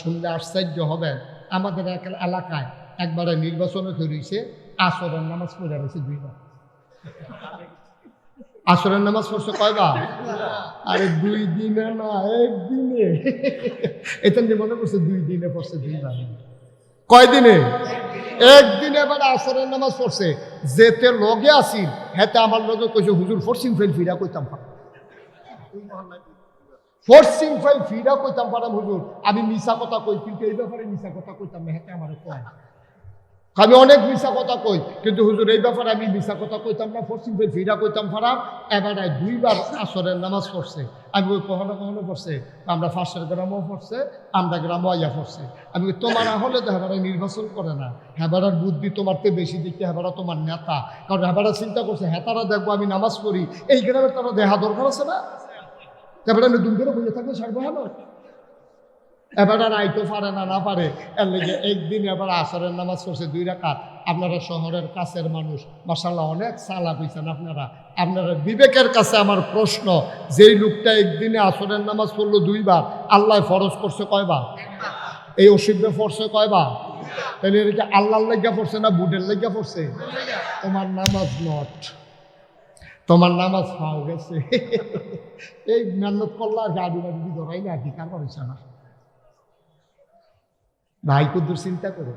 শুনলে আশ্চর্য হবেন, আমাদের এলাকায় একবারে নির্বাচনে হয়েছে, আসরের নামাজ পড়ে রয়েছে 2 বার। আসরের নামাজ পড়ছে কয়বার? আরে 2 দিনে না, 1 দিনে। এটা মনে করছে 2 দিনে পড়ছে 2 বার। কয় দিনে? 1 দিনে এবার আসরের নামাজ পড়ছে। যেতে লগে আসিল হেতে আমার লগে কইছে, হুজুর ফরসিং ফাইল ফিরা কইতাম পারাম, ফরসিং ফাইল ফিরা কইতাম পারাম হুজুর। আমি মিশা কথা কই, কিন্তু এই ব্যাপারে মিশা কথা কইতাম না, হেতে আমার কয় আমি অনেক মিশা কথা কই, কিন্তু হুজুর এই ব্যাপারে আমি মিশা কথা কইতাম না, ফরসিং ফাইল ফিরা কইতাম পারাম। এবারে 2 বার আসরের নামাজ পড়ছে। আমি ওই কখনো কখনো পড়ছে, আমরা ফাঁসের গ্রামও পড়ছে, আমরা গ্রামও আইয়া পড়ছে। আমি তোমার হলে তো হেবারা নির্বাচন করে না, হেবারার বুদ্ধি তোমার তো বেশি দিকে, হেবারা তোমার নেতা। কারণ হেবারা চিন্তা করছে হেতারা দেখবো আমি নামাজ পড়ি, এই গ্রামের তারা দেখা দরকার আছে না, এবার আমি দুম করে বসে থাকলে সারবো হলো। এবার আর আইতো পারে না, না পারে, এর লেগে একদিন এবার আসরের নামাজ পড়ছে 2 রাকাত। আপনারা শহরের কাছের মানুষ, মাশাআল্লাহ অনেক সালা হইছেন আপনারা। আপনারা বিবেকের কাছে আমার প্রশ্ন, যেই লোকটা একদিনে আসরের নামাজ পড়লো 2 বার, আল্লাহ ফরজ করছে কয়বার? এই অসিদ্ধে পড়ছে কয়বার? তাহলে এটা আল্লাহর লেগা পড়ছে না বুডের লেগা পড়ছে? তোমার নামাজ নট, তোমার নামাজ ফাও গেছে। এই মেহনত করলো আর গাড়ি বাড়ি ধরাই না, কি কার করেছে না ভাই? কুদ্দুর চিন্তা করো,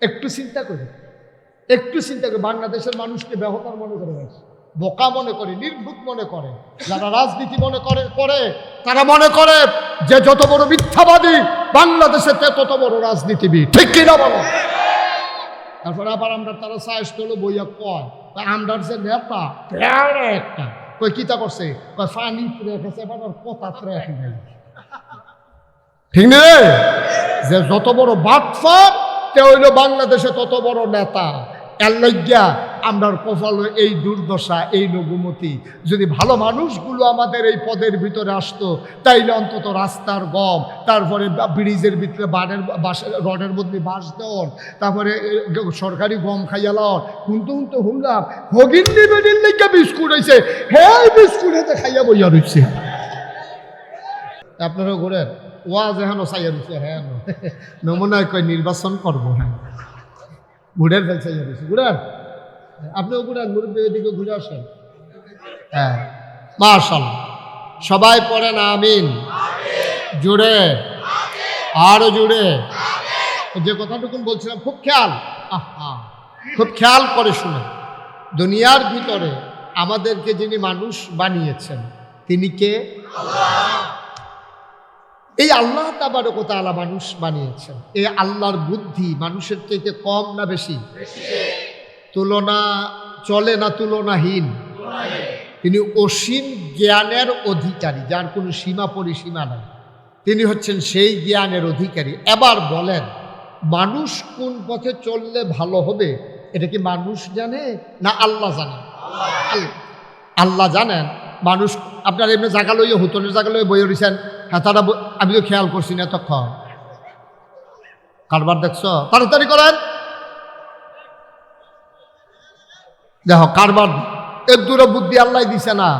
একটু চিন্তা করো, একটু চিন্তা করে। বাংলাদেশের মানুষকে ব্যবহার মনে করে, বোকা মনে করে, নির্ভুত মনে করে। যারা রাজনীতি মনে করে তারা মনে করে যে যত বড় মিথ্যাবাদী বাংলাদেশে তত বড় রাজনীতিবিদ, ঠিক কিনা বলো? তারপরে আবার আমরা তারা সাহস করলো বইয়া কয় আমরার যে নেতা একটা কই কিতা করছে, কয় ফানি রেখেছে, এবার কথা রেখে নেই, ঠিক নেই? যে যত বড় বাটফার তে হইল বাংলাদেশে তত বড় নেতা। এর লজ্ঞা আমরার কপাল এই দুর্দশা, এই লঘুমতি। যদি ভালো মানুষগুলো আমাদের এই পদের ভিতরে আসতো, তাইলে অন্তত রাস্তার গম, তারপরে ব্রিজের ভিতরে রডের মধ্যে বাঁশ দেওয়ার, তারপরে সরকারি গম খাইয়া লওয়ার। কিন্তু হুমলাম হগিন্নি বেডির লেগে বিস্কুট হয়েছে, হ্যাঁ বিস্কুট হাতে খাইয়া বইয়া রয়েছে। আপনারা ঘুরেন ওয়াজ এখনো চাইয়া রয়েছে, হ্যাঁ নমুনায় কয় নির্বাচন করবো, হ্যাঁ ঘুরের ফেল চাইয়া রয়েছে। ঘুরেন, আপনিও ঘুরেন, মুরব্বী এদিকে ঘুরে আসেন। হ্যাঁ মাশাআল্লাহ, সবাই পড়েন আমিন, জুড়ে আরো জুড়ে। যে কথাটুকুন বলছিলাম খুব খেয়াল, খুব খেয়াল করে শুনে। দুনিয়ার ভিতরে আমাদেরকে যিনি মানুষ বানিয়েছেন তিনি কে? এই আল্লাহ তাবারক ওয়া তাআলা মানুষ বানিয়েছেন। এই আল্লাহর বুদ্ধি মানুষের চাইতে কম না বেশি? তুলনা চলে না, তুলনাহীন। তিনি অসীম জ্ঞানের অধিকারী, যার কোনো সীমা পরিসীমা নাই। তিনি হচ্ছেন সেই জ্ঞানের অধিকারী। এবার বলেন, মানুষ কোন পথে চললে ভালো হবে এটা কি মানুষ জানে না আল্লাহ জানে? আল্লাহ জানেন। মানুষ আপনার এমনি জায়গা লইয়ে হুতনের জায়গা লইয়ে বইয়ে রয়েছেন, হ্যাঁ তারা আমি তো খেয়াল করছি না তখন। কারবার দেখছ, তাড়াতাড়ি করেন, দেখো কারবার এর দূরে বুদ্ধি আল্লাহ দিছে না।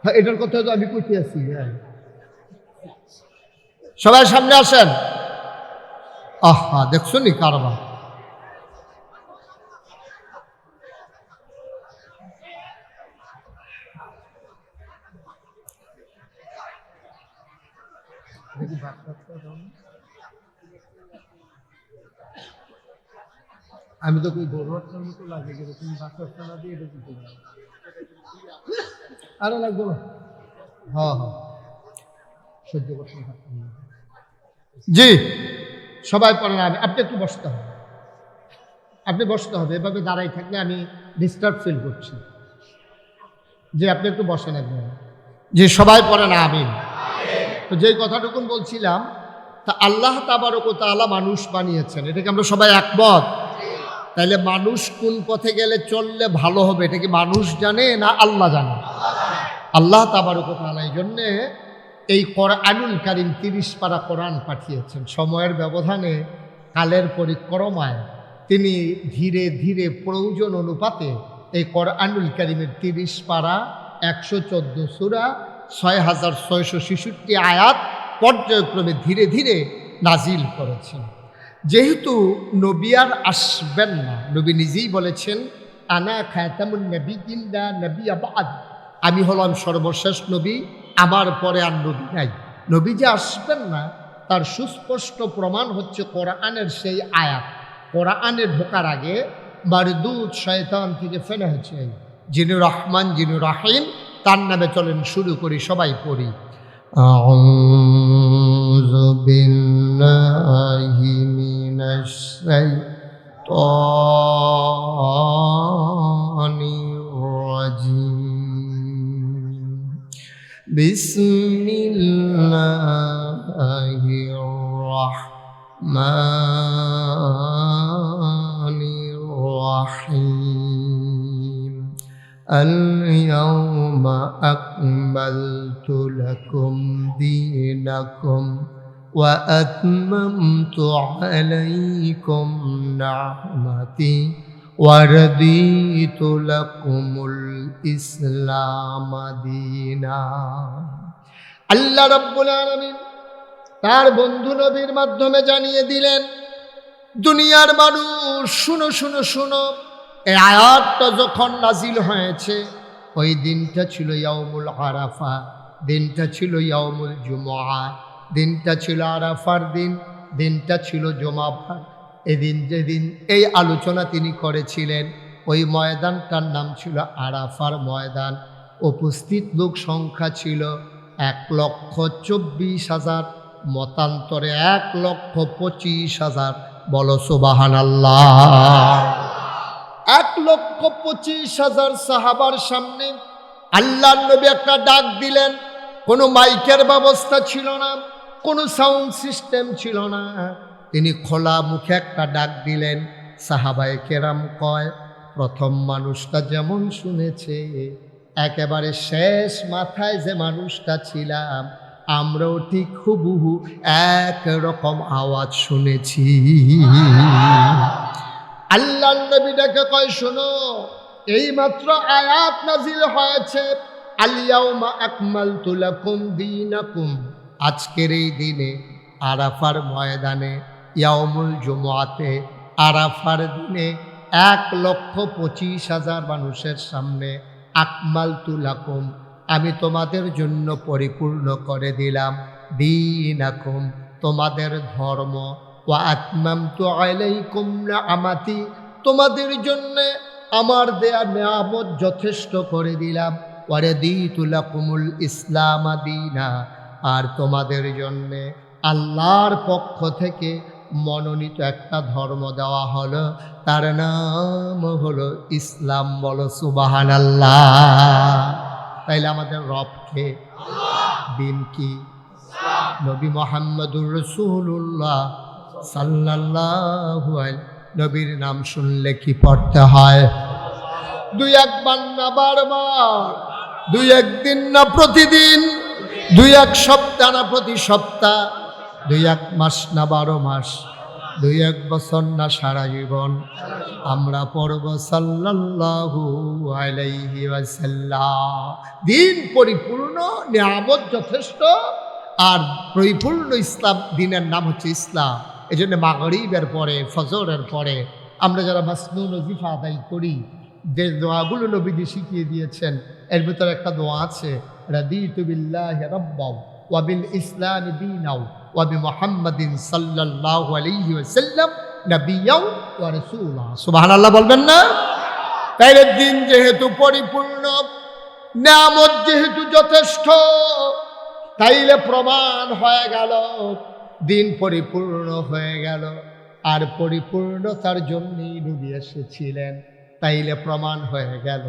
হ্যাঁ এটার কথা তো আমি কইতে আছি। সবাই সামনে আসেন। আহা দেখছো নি কারবার। আমি তো কই গরুয়ার মতো লাগে যে তুমি বাচ্চা না দিয়ে এটা দিতে পারো। আরে লাগবে না, হ্যাঁ হ্যাঁ সহ্য করতে পারতাম না। জি সবাই পড়েন। আপনি একটু বসতে হবে, আপনি বসতে হবে। এভাবে দাঁড়াই থাকলে আমি ডিস্টার্ব ফিল করছি। যে আপনি একটু বসেন একদম। যে সবাই পড়েন আমিন। তো যেই কথাটুকুন বলছিলাম, তা আল্লাহ তাবারক ওয়া তাআলা মানুষ বানিয়েছেন, এটাকে আমরা সবাই একমত। তাইলে মানুষ কোন পথে গেলে চললে ভালো হবে এটা কি মানুষ জানে না আল্লাহ জানে? আল্লাহ তাবারক ওয়া তাআলা। এই জন্যে এই কোরআনুল কারীম 30 পারা কোরআন পাঠিয়েছেন। সময়ের ব্যবধানে, কালের পরিক্রমায় তিনি ধীরে ধীরে প্রয়োজন অনুপাতে এই কোরআনুল কারীমের 30 পারা, 114 সূরা, 6666 আয়াত পর্যায়ক্রমে ধীরে ধীরে নাজিল করেছেন। যেহেতু নবী আর আসবেন না, নবী নিজেই বলেছেন আনা খাতামুন নবিয়্যিন লা নবিয়্যা বা'দ, আমি হলাম সর্বশেষ নবী, আমার পরে আর নবী নাই। নবী যে আসবেন না তার সুস্পষ্ট প্রমাণ হচ্ছে কোরআনের সেই আয়াত। কোরআনে ঢোকার আগে মারদুদ শয়তান থেকে ফেলে হয়েছে, যিনি রহমান যিনি রাহিম, তার নামে চলেন শুরু করি, সবাই পড়ি। আউযু বিল্লাহি মিনাশ শাইতানির রাজিম। বিসমিল্লাহির রাহমানির রাহিম। اليوم أكملت لكم دينكم وأتممت عليكم نعمتي ورضيت لكم الإسلام دينا। আল্লাহ রাব্বুল আলামিন তার বন্ধু নবীর মাধ্যমে জানিয়ে দিলেন, দুনিয়ার মানুষ শুনো শুনো শুনো, এই আয়াতটা যখন নাজিল হয়েছে ওই দিনটা ছিল ইয়াউমুল আরাফা, দিনটা ছিল ইয়াউমুল জুমআ, দিনটা ছিল আরাফার দিন, দিনটা ছিল জুমাবার। এদিন যেদিন এই আলোচনা তিনি করেছিলেন ওই ময়দানটার নাম ছিল আরাফার ময়দান। উপস্থিত লোক সংখ্যা ছিল 1,24,000, মতান্তরে 1,25,000। বলো সুবহানাল্লাহ। 1,25,000 সাহাবার সামনে আল্লাহ নবী একটা ডাক দিলেন। কোনো মাইকের ব্যবস্থা ছিল না, কোনো সাউন্ড সিস্টেম ছিল না, তিনি খোলা মুখে একটা ডাক দিলেন। সাহাবায়ে কেরাম কয়, প্রথম মানুষটা যেমন শুনেছে, একেবারে শেষ মাথায় যে মানুষটা ছিলাম আমরাও ঠিক হুবহু একরকম আওয়াজ শুনেছি। আল্লাহ নবী ডাকে কয়, শোনো, এইমাত্র আয়াত নাজিল হয়েছে, আল ইয়াউমা আকমালতু লাকুম দীনাকুম। আজকের এই দিনে আরাফার ময়দানে, ইয়াউমুল জুমআতে, আরাফার দিনে 1,25,000 মানুষের সামনে আকমালতু লাকুম, আমি তোমাদের জন্য পরিপূর্ণ করে দিলাম দীনাকুম, তোমাদের ধর্ম। ওয়া আতমামতু আলাইকুম নিআমাতি, তোমাদের জন্য আমার দেয়া নিয়ামত যথেষ্ট করে দিলাম। ওয়া রাদিতু লাকুমুল ইসলাম দীনা, আর তোমাদের জন্য আল্লাহর পক্ষ থেকে মনোনীত একটা ধর্ম দেওয়া হলো, তার নাম হলো ইসলাম। বলো সুবহানাল্লাহ। তাইলে আমাদের রবকে, দিন কি? নবী মুহাম্মদুর রাসূলুল্লাহ সাল্লাল্লাহু আলাইহি। নবীর নাম শুনলে কি পড়তে হয়? 2-1 বার না বারবার, 2-1 দিন না প্রতিদিন, 2-1 সপ্তাহ না প্রতি সপ্তাহ, 2-1 মাস না 12 মাস, 2-1 বছর না সারা জীবন আমরা পড়ব সাল্লাল্লাহু আলাইহি ওয়াসাল্লাম। দিন পরিপূর্ণ, নিয়ামত যথেষ্ট, আর পরিপূর্ণ ইসলাম। দিনের নাম হচ্ছে ইসলাম। এই জন্য মাগরিবের পরে, ফজরের পরে আমরা যারা মাসনুন ওজিফা আদায় করি, যে দোয়াগুলো নবীজি শিখিয়ে দিয়েছেন, এর ভিতরে একটা দোয়া আছে, রাদিতু বিল্লাহি রাব্বাও ওয়া বিল ইসলামি দীনাও ওয়া বিমুহাম্মাদিন সাল্লাল্লাহু আলাইহি ওয়াসাল্লাম নাবিয়্যাও ওয়া রাসূলা। সুবহানাল্লাহ বলবেন না? তাইলে দিন যেহেতু পরিপূর্ণ, নিয়ামত যেহেতু যথেষ্ট, তাইলে প্রমাণ হয়ে গেল দিন পরিপূর্ণ হয়ে গেল। আর পরিপূর্ণতার জন্যই নবী এসেছিলেন। তাইলে প্রমাণ হয়ে গেল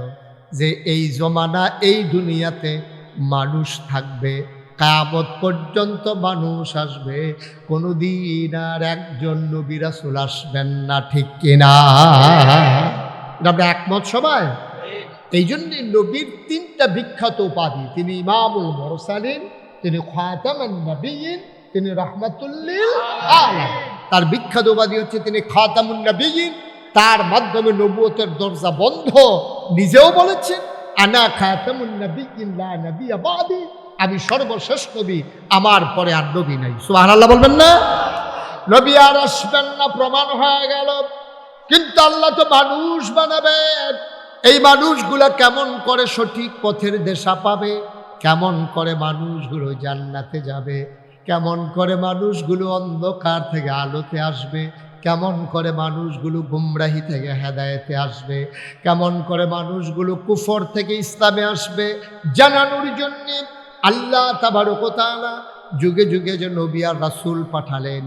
যে এই জমানা, এই দুনিয়াতে মানুষ থাকবে, কিয়ামত পর্যন্ত মানুষ আসবে, কোনোদিন আর একজন নবী রাসূল আসবেন না। ঠিক কিনা? আমরা একমত সবাই? এই জন্যে নবীর 3টা বিখ্যাত উপাধি। তিনি ইমামুল মুরসালিন, তিনি খাতামুন নবিয়্যিন, তিনি রাহমাতুল লিল আলামিন। তার বিখ্যাত উপাধি হচ্ছে তিনি খাতামুন নবিয়্যিন। তার মাধ্যমে নবুয়তের দরজা বন্ধ। নিজেও বলেছেন, আনা খাতামুন নবিয়্যিন লা নবিয়্যা বাদি, আমি সর্বশেষ নবী, আমার পরে আর নবী নাই। সুবহানাল্লাহ বলবেন না? নবী আর আসবেন না, প্রমাণ হয়ে গেল। কিন্তু আল্লাহ তো মানুষ বানাবেন। এই মানুষগুলা কেমন করে সঠিক পথের দিশা পাবে, কেমন করে মানুষগুলো জান্নাতে যাবে, কেমন করে মানুষগুলো অন্ধকার থেকে আলোতে আসবে, কেমন করে মানুষগুলো গুমরাহি থেকে হেদায়েতে আসবে, কেমন করে মানুষগুলো কুফর থেকে ইসলামে আসবে, জানানোর জন্য আল্লাহ তাবারক ওয়া তাআলা যুগে যুগে যে নবী আর রাসূল পাঠালেন।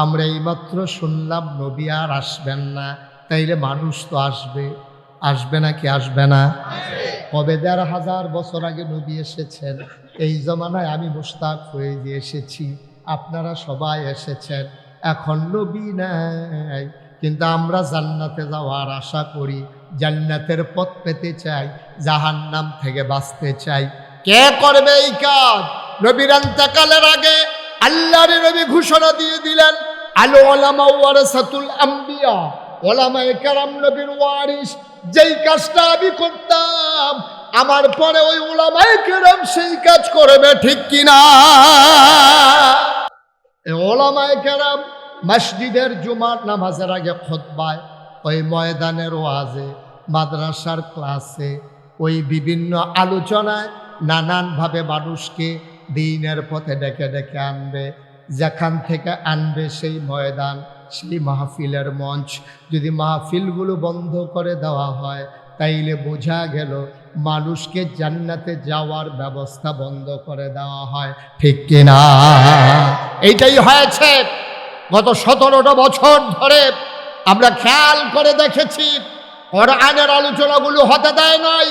আমরা এইমাত্র শুনলাম নবী আর আসবেন না, তাইলে মানুষ তো আসবে। আসবে না কি আসবে না? কবে ১,৫০০ বছর আগে নবী এসেছেন। এই জমানায় আমি মুশতাক হয়ে যে এসেছি, আপনারা সবাই এসেছেন। এখন নবী নাই, কিন্তু আমরা জান্নাতে যাওয়ার আশা করি, জান্নাতের পথ পেতে চাই, জাহান্নাম থেকে বাঁচতে চাই। কে করবে এই কাজ? নবীর ইন্তেকালের আগে আল্লাহর নবী ঘোষণা দিয়ে দিলেন, আল উলামা ওয়ারাসাতুল আম্বিয়া, ওলামায়ে কেরাম নবীর ওয়ারিস। যেই কাজটা আমি করতাম, আমার পরে ওই উলামায়ে কেরাম সেই কাজ করবে, ঠিক কিনা? ওলামায়ে কেরাম মসজিদের জুমার নামাজের আগে খুতবায়, ওই ময়দানের ওয়াজে, মাদ্রাসার ক্লাসে, ওই বিভিন্ন আলোচনায় নানানভাবে মানুষকে দ্বীনের পথে ডেকে ডেকে আনবে। যেখান থেকে আনবে সেই ময়দান, সেই মাহফিলের মঞ্চ যদি মাহফিলগুলো বন্ধ করে দেওয়া হয়, তাইলে বোঝা গেল মানুষকে জান্নাতে যাওয়ার ব্যবস্থা বন্ধ করে দেওয়া হয়, ঠিক কিনা? এইটাই হয়েছে গত ১৭টা বছর ধরে। আমরা খেয়াল করে দেখেছি, কোরআনের আলোচনাগুলো হতে দেয় নাই।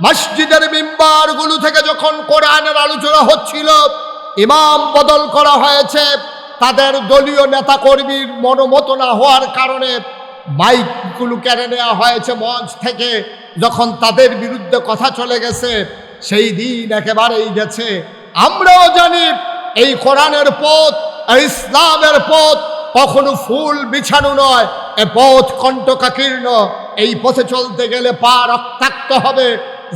মসজিদের মিম্বারগুলো থেকে যখন কোরআনের আলোচনা হচ্ছিল, ইমাম বদল করা হয়েছে। তাদের দলীয় নেতাকর্মীর মনোমত না হওয়ার কারণে মাইকগুলো কেড়ে নেওয়া হয়েছে মঞ্চ থেকে। যখন তাদের বিরুদ্ধে কথা চলে গেছে, সেই দিন একেবারেই গেছে। আমরাও জানি এই কোরআনের পথ, এই ইসলামের পথ কখনো ফুল বিছানো নয়, এ পথ কণ্টকাকীর্ণ। এই পথে চলতে গেলে পা রক্তাক্ত হবে,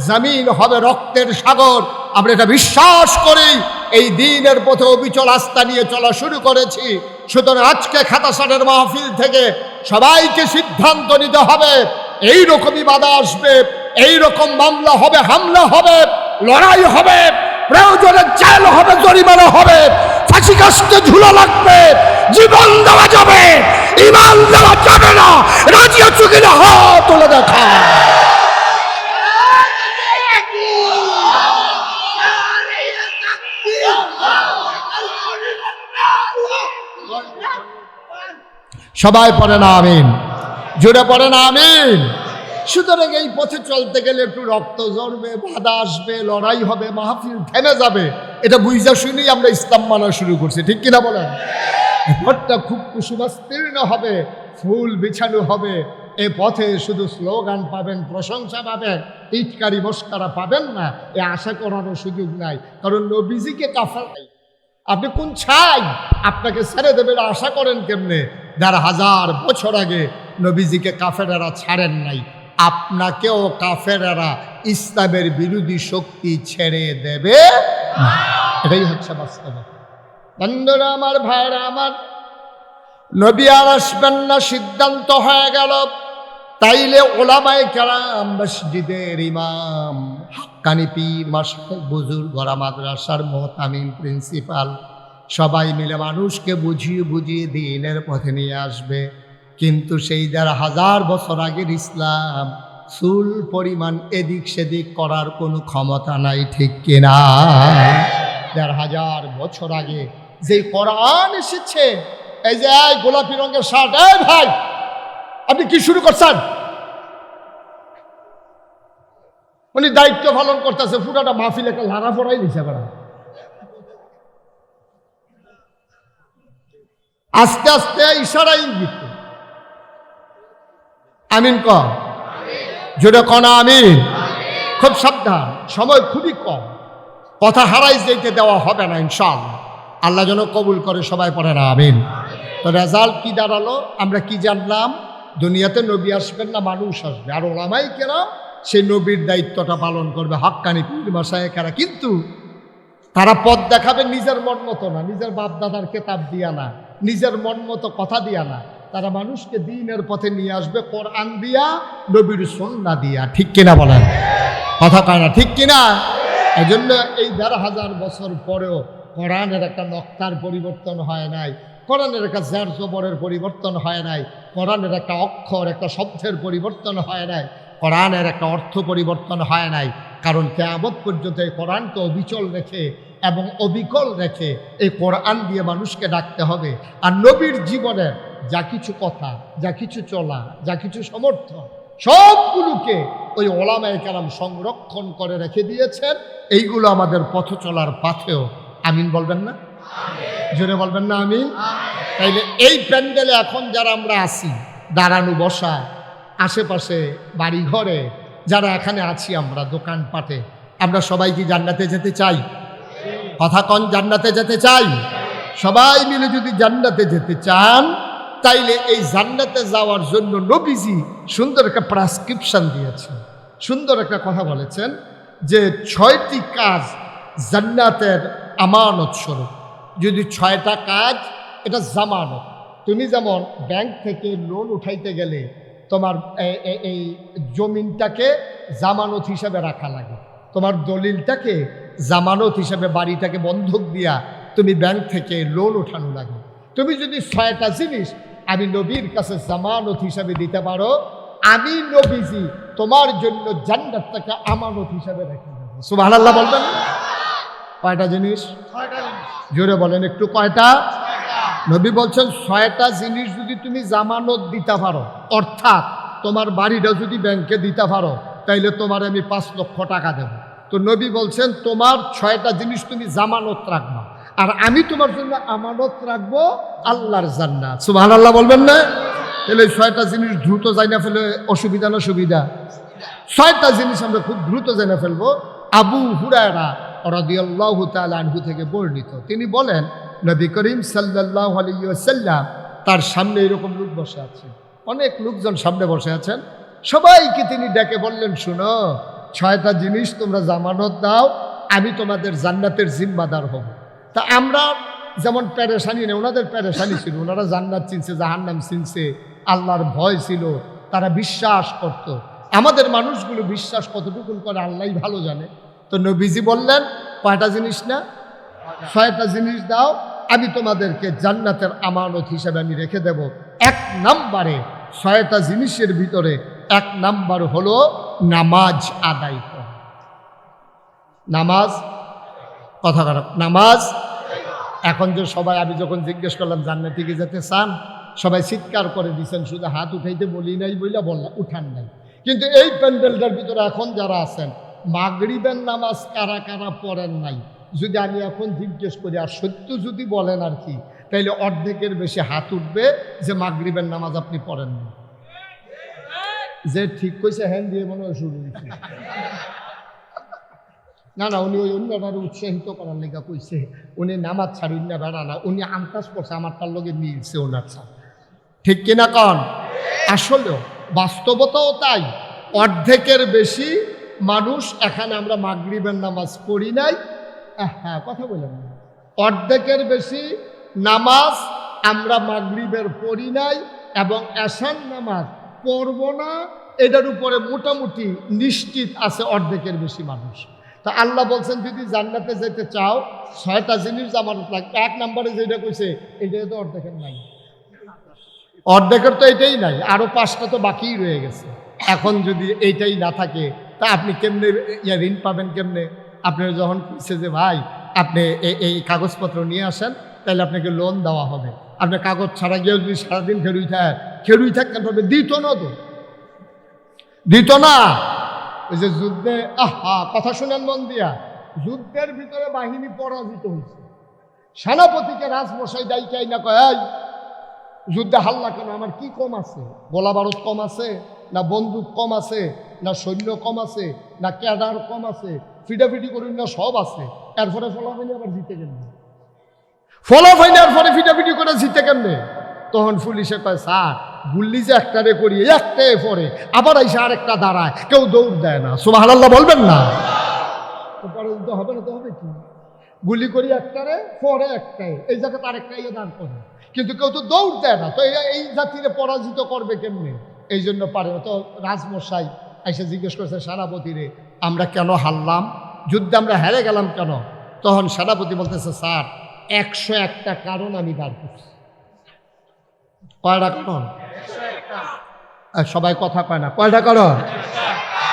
জমিন হবে রক্তের সাগর। আমরা এটা বিশ্বাস করি। এই দ্বীনের পথে অবিচল আস্থা নিয়ে চলা শুরু করেছি। সুতরাং আজকে খাতাসানের মাহফিল থেকে সবাইকে সিদ্ধান্ত নিতে হবে, এইরকমই বাধা আসবে, এইরকম মামলা হবে, হামলা হবে, লড়াই হবে, প্রয়োজনে জেল হবে, জরিমানা হবে, ফাঁসি কাস্তে ঝুলা লাগবে, জীবন দেওয়া যাবে, ঈমান দেওয়া যাবে না। রাজি আছো কিনা? হাত তুলে দেখা। সবাই পড়ে না আমিন, জোরে পড়ে না আমিন। সুতরাং এই পথে চলতে গেলে একটু রক্ত ঝরবে, বাধা আসবে, লড়াই হবে, মাহফিল থেমে যাবে। এটা বুঝা শুনেই আমরা ইসলাম মানা শুরু করছি, ঠিক কিনা বলেন? পথটা খুব কুসুমাস্তীর্ণ হবে, ফুল বিছানো হবে। এ পথে শুধু স্লোগান পাবেন, প্রশংসা পাবেন, ইটকারি মস্কারা পাবেন না। এ আশা করারও সুযোগ নাই, কারণ নবীজিকে কাফের নাই। আপনি কোন ছাই আপনাকে ছেড়ে দেবেন আশা করেন কেমনে? ১,৫০০ বছর আগে নবীজিকে কাফেরেরা ছাড়েন নাই, আপনাকেও কাফেরেরা ইসলামের বিরোধী শক্তি ছেড়ে দেবে না। এটাই হচ্ছে বাস্তবতা। বন্ধুরা আমার, ভাইরা আমার, নবী আর আসবেন না সিদ্ধান্ত হয়ে গেল। তাইলে ওলামায়ে কেরাম, মসজিদের ইমাম, হাক্কানি পীর, মাশায়েখ, বুজুর্গরা, মাদ্রাসার মুহতামিম, প্রিন্সিপাল সবাই মিলে মানুষকে বুঝিয়ে বুঝিয়ে দ্বীনের পথে নিয়ে আসবে। কিন্তু সেই ১,৫০০ বছর আগের ইসলাম চুল পরিমাণ এদিক সেদিক করার কোনো ক্ষমতা নাই, ঠিক কিনা? ১,৫০০ বছর আগে যে কোরআন এসেছে, এই যে গোলাপি রঙের শার্ট, এই ভাই আপনি কি শুরু করছেন? উনি দায়িত্ব পালন করতেছে, পুরাটা মাহফিল একটা লারা পড়াই নিছে বেড়া। আস্তে আস্তে ইশারা ইঙ্গিত। আমিন ক, জোরে কনা আমিন। খুব সাবধান, সময় খুবই কম, কথা হারাই যেতে দেওয়া হবে না ইনশাআল্লাহ। আল্লাহ যেন কবুল করে, সবাই পড়ে না আমিন। তো রেজাল্ট কি দাঁড়ালো? আমরা কি জানলাম? দুনিয়াতে নবী আসবেন না, মানুষ আসবে। আর ওলামায়ে কেরাম সেই নবীর দায়িত্বটা পালন করবে, হাক্কানি পীর মাশায়েখরা। কিন্তু তারা পথ দেখাবে নিজের মন মতো না, নিজের বাপ দাদার কেতাব দিয়া না, নিজের মন মতো কথা দিয়া না। তারা মানুষকে দ্বীনের পথে নিয়ে আসবে কোরআন দিয়া, নবীর সুন্নাহ দিয়া। ঠিক কিনা বলেন? কথা কয় না, ঠিক কিনা? এই জন্য এই ১,৫০০ বছর পরেও কোরআনের একটা নক্তার পরিবর্তন হয় নাই, কোরআনের একটা জের জবরের পরিবর্তন হয় নাই, কোরআনের একটা অক্ষর একটা শব্দের পরিবর্তন হয় নাই, কোরআনের একটা অর্থ পরিবর্তন হয় নাই। কারণ কিয়ামত পর্যন্ত এই কোরআনকে অবিচল রেখে এবং অবিকল রেখে এই কোরআন দিয়ে মানুষকে ডাকতে হবে। আর নবীর জীবনের যা কিছু কথা, যা কিছু চলা, যা কিছু সমর্থন, সবগুলোকে ওই ওলামায়ে কেরাম সংরক্ষণ করে রেখে দিয়েছেন। এইগুলো আমাদের পথ চলার পাথেও। আমিন বলবেন না? জোরে বলবেন না আমিন? তাইলে এই প্যান্ডেলে এখন যারা আমরা আছি, দাঁড়ানো বসা, আশেপাশে বাড়ি ঘরে যারা এখানে আছি, আমরা দোকানপাটে, আমরা সবাই কি জান্নাতে যেতে চাই? কথা কন, জান্নাতে যেতে চাই? সবাই মিলে যদি জান্নাতে যেতে চান, তাইলে এই জান্নাতে যাওয়ার জন্য নবীজি সুন্দর একটা প্রেসক্রিপশন দিয়েছেন, সুন্দর একটা কথা বলেছেন যে ৬টি কাজ জান্নাতের আমানত স্বরূপ। যদি ৬টা কাজ, এটা জামানত। তুমি যেমন ব্যাংক থেকে লোন উঠাইতে গেলে তোমার এই জমিনটাকে জামানত হিসাবে রাখা লাগে, তোমার দলিলটাকে জামানত হিসাবে, বাড়িটাকে বন্ধক দিয়া তুমি ব্যাংক থেকে লোন উঠানো লাগে। তুমি যদি ৬টা জিনিস আমি নবীর কাছে জামানত হিসাবে দিতে পারো, আমি নবীজি তোমার জন্য জান্নাতটাকে আমানত হিসাবে রেখে দেবো। সুবহানাল্লাহ বলবেন? কয়টা জিনিস? জোরে বলেন একটু, কয়টা? নবী বলছেন ৬টা জিনিস যদি তুমি জামানত দিতে পারো, অর্থাৎ তোমার বাড়িটা যদি ব্যাংকে দিতে পারো, তাইলে তোমার আমি ৫ লক্ষ টাকা দেব। তো নবী বলছেন তোমার ৬টা জিনিস তুমি জামানত রাখবা, আর আমি তোমার জন্য আমানত রাখবো আল্লাহর জান্নাত। সুবহানাল্লাহ বলবেন না? তাহলে ৬টা জিনিস দ্রুত জানা ফেলে অসুবিধা না সুবিধা? ৬টা জিনিস আমরা খুব দ্রুত জেনে ফেলবো। আবু হুরায়রা রাদিয়াল্লাহু তাআলা আনহু থেকে বর্ণিত, তিনি বলেন নবী করিম সাল্লাল্লাহু আলাইহি ওয়াসাল্লাম তার সামনে এরকম লোক বসে আছে, অনেক লোকজন সামনে বসে আছেন। সবাইকে তিনি ডেকে বললেন, শুনো, ৬টা জিনিস তোমরা জামানত দাও, আমি তোমাদের জান্নাতের জিম্মাদার হব। তা আমরা যেমন পেরেশানি নেই, ওনাদের পেরেশানি ছিল, ওনারা জান্নাত চিনছে, জাহান্নাম চিনছে, আল্লাহর ভয় ছিল, তারা বিশ্বাস করত। আমাদের মানুষগুলো বিশ্বাস কতটুকুন করে আল্লাহই ভালো জানে। তো নবীজি বললেন, কয়টা জিনিস না? ৬টা জিনিস দাও, আমি তোমাদেরকে জান্নাতের আমানত হিসেবে আমি রেখে দেব। ১ নম্বরে ৬টা জিনিসের ভিতরে ১ নম্বর হলো নামাজ আদায় করা। নামাজ, কথা খারাপ, নামাজ। এখন যে সবাই, আমি যখন জিজ্ঞেস করলাম জান্নাতে কি যেতে চান, সবাই চিৎকার করে দিচ্ছেন, শুধু হাত উঠাইতে বলি নাই বইলা বললাম, উঠান নাই। কিন্তু এই প্যান্ডেলটার ভিতরে এখন যারা আছেন, মাগরিবের নামাজ কারা কারা পড়েন নাই, যদি আমি এখন জিজ্ঞেস করি আর সত্য যদি বলেন আর কি, তাইলে অর্ধেকের বেশি হাত উঠবে যে মাগরিবের নামাজ আপনি পড়েন না। যে ঠিক কইছে হ্যান্ড দিয়ে মনে হয় শুরু হয়েছে। না না, উনি ওই অন্যটারে উৎসাহিত করার লেগা কইছে, উনি নামাজ ছাড়ি না বেড়া না, উনি আন্দাজ করছে আমার তার লগে মিলছে ওনার ছাড়। ঠিক কিনা কন? আসলেও বাস্তবতাও তাই। অর্ধেকের বেশি মানুষ এখানে আমরা মাগরিবের নামাজ পড়ি নাই। হ্যাঁ, কথা বলেন না। অর্ধেকের বেশি নামাজ আমরা মাগরিবের পড়ি নাই এবং এশার নামাজ পড়ব না, এটার উপরে মোটামুটি নিশ্চিত আছে অর্ধেকের বেশি মানুষ। তা আল্লাহ বলছেন যদি জান্নাতে যেতে চাও ৬টা জিনিস জামানত লাগবে। ১ নম্বরে যেটা কইছে এটাই তো অর্ধেকের নাই, অর্ধেকের তো এটাই নাই, আরো 5টা তো বাকিই রয়ে গেছে। এখন যদি এইটাই না থাকে তা আপনি কেমনে ঋণ পাবেন কেমনে? আপনার যখন কইছে যে ভাই আপনি এই কাগজপত্র নিয়ে আসেন, তাহলে আপনাকে লোন দেওয়া হবে, আপনার কাগজ ছাড়া গিয়েও যদি সারাদিন খেরুই থাকেন পাবে, দিত না তো, দিত না। ওই যে যুদ্ধে, কথা শুনেন মন দিয়া, যুদ্ধের ভিতরে বাহিনী পরাজিত হয়েছে, সেনাপতিকে রাজমশাই ডাইকাই না কয়, যুদ্ধে হাল্লা কেন, আমার কি কম আছে? গোলা বারুদ কম আছে না, বন্দুক কম আছে না, সৈন্য কম আছে না, ক্যাডার কম আছে, ফিটাফিটি করুন না, সব আছে। এরপরে ফলাফাইনি আবার জিতে কেমনে? ফলাফাইনি এরপরে ফিটাফিটি করে জিতে কেমনে? তখন পুলিশে কয়, স্যার গুল্লি যে একটারে করি, একটাই পরে আবার এসে আরেকটা দাঁড়ায়, কেউ দৌড় দেয় না। সুবহানাল্লাহ বলবেন না? পরে হবে না তো হবে কি? গুলি করি একটারে, পরে একটাই, এই জায়গাতে আরেকটাই দাঁড় করে, কিন্তু কেউ তো দৌড় দেয় না। তো এই জাতিরে পরাজিত করবে কেমনে? এই জন্য পারে না। তো রাজমশাই এসে জিজ্ঞেস করছে সেনাপতিরে, আমরা কেন হারলাম, যুদ্ধে আমরা হেরে গেলাম কেন? তখন সেনাপতি বলতেছে, স্যার 101টা কারণ আমি বার করছি। কয়টা কারণ? সবাই কথা কয় না, কয়টা কারণ?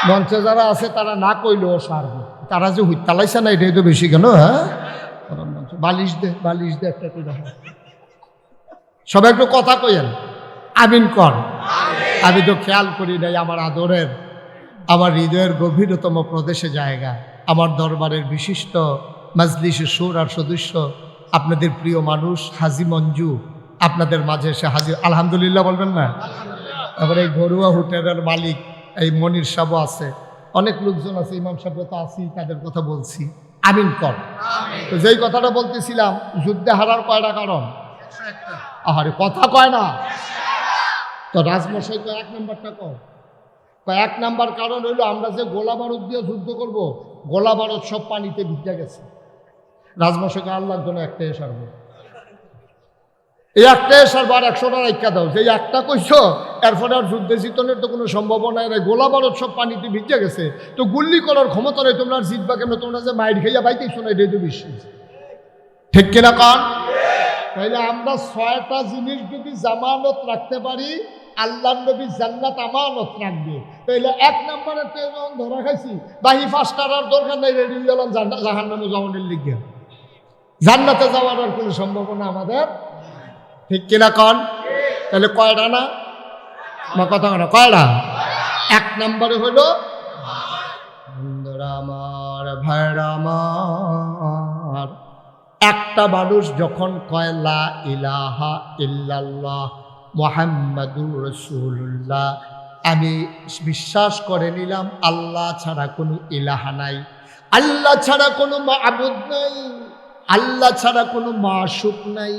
মঞ্চে যারা আছে তারা না কইলেও সারবে, তারা যে হুইতালাইছে না এটাই তো বেশি কেন? হ্যাঁ, বালিশ দে একটা করে, সবাই একটু কথা কইেন, আমিন কর। আমি তো খেয়াল করি নাই আমার আদরের, আমার হৃদয়ের গভীরতম প্রদেশে জায়গা, আমার দরবারের বিশিষ্ট মাজলিসে সুর আর সদস্য, আপনাদের প্রিয় মানুষ হাজি মঞ্জু আপনাদের মাঝে এসে হাজির। আলহামদুলিল্লাহ বলবেন না? তারপরে এই ঘরুয়া হোটেলের মালিক এই মনির সাহেব আছে, অনেক লোকজন আছে, ইমাম সাহেব তো আছি, তাদের কথা বলছি, আমিন কর। তো যেই কথাটা বলতেছিলাম, যুদ্ধে হারার কয়টা কারণ? আরে কথা কয় না তো। রাজমশাই তো 1 নাম্বারটা কয়। 1 নাম্বার কারণ হইলো, আমরা যে গোলা বারুদ দিয়ে যুদ্ধ করব, গোলা বারুদ সব পানিতে ভিজে গেছে। রাজমশাইকে আল্লাহর জন্য একটাই সারবো, এই একটাই সারবো, আর 100টা রাইখা দাও। যে একটা কইছো, এরপরে আর যুদ্ধে জিতনের তো কোনো সম্ভাবনা নাই, গোলা বারুদ সব পানিতে ভিজে গেছে, তো গুল্লি করার ক্ষমতা নেই, তোমরা আর জিতবা কেন? তোমরা যে মাইর খাইয়া বাইতেছো না, এটাই তো বিশ্বাস, ঠিক কিনা কান? তাইলে আমরা 6টা জিনিস যদি জামানত রাখতে পারি, আল্লাহ নবী জান্নাত আমানত রাখবে। তাইলে 1 নম্বরে তো যখন ধরা খাইছি, বাহি 5টার আর দরকার নাই, রেডি হয়ে গেলাম জাহান্নামে যাওয়ানোর লিগে, জান্নাতে যাওয়ার আর কোনো সম্ভাবনা আমাদের, ঠিক কিনা কন? তাহলে কয়টা না আমার কথা না, কয়টা? 1 নম্বরে হলো বন্ধুরা আমার, ভাইরা আমার, একটা মানুষ যখন কয় লা ইলাহা ইল্লাল্লাহ মুহাম্মাদুর রাসূলুল্লাহ, আমি বিশ্বাস করে নিলাম আল্লাহ ছাড়া কোনো ইলাহা নাই, আল্লাহ ছাড়া কোনো মাবুদ নাই, আল্লাহ ছাড়া কোনো মাশুক নাই,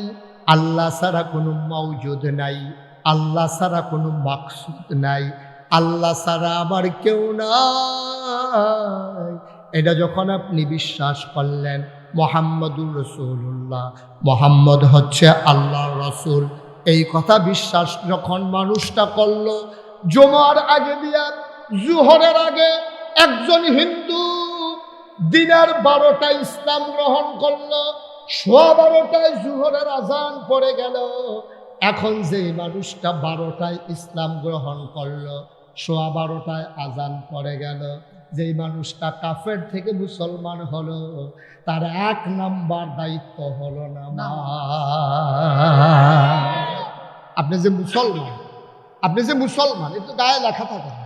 আল্লাহ ছাড়া কোনো মাওজুদ নাই, আল্লাহ ছাড়া কোনো মাকসুদ নাই, আল্লাহ ছাড়া আমার কেউ নাই, এটা যখন আপনি বিশ্বাস করলেন, মুহাম্মাদুর রাসূলুল্লাহ, মুহাম্মদ হচ্ছে আল্লাহর রাসূল, এই কথা বিশ্বাস যখন মানুষটা করলো, জুমার আগে দিয়া জোহরের আগে একজন হিন্দু দিনের 12টায় ইসলাম গ্রহণ করলো, 12:15টায় জোহরের আজান পড়ে গেল। এখন যে মানুষটা 12টায় ইসলাম গ্রহণ করলো, 12:15টায় আজান পড়ে গেল, যেই মানুষটা কাফের থেকে মুসলমান হলো, তার 1 নাম্বার দায়িত্ব হলো নামাজ। আপনি যে মুসলমান, এটা তো গায়ে লেখা থাকে না,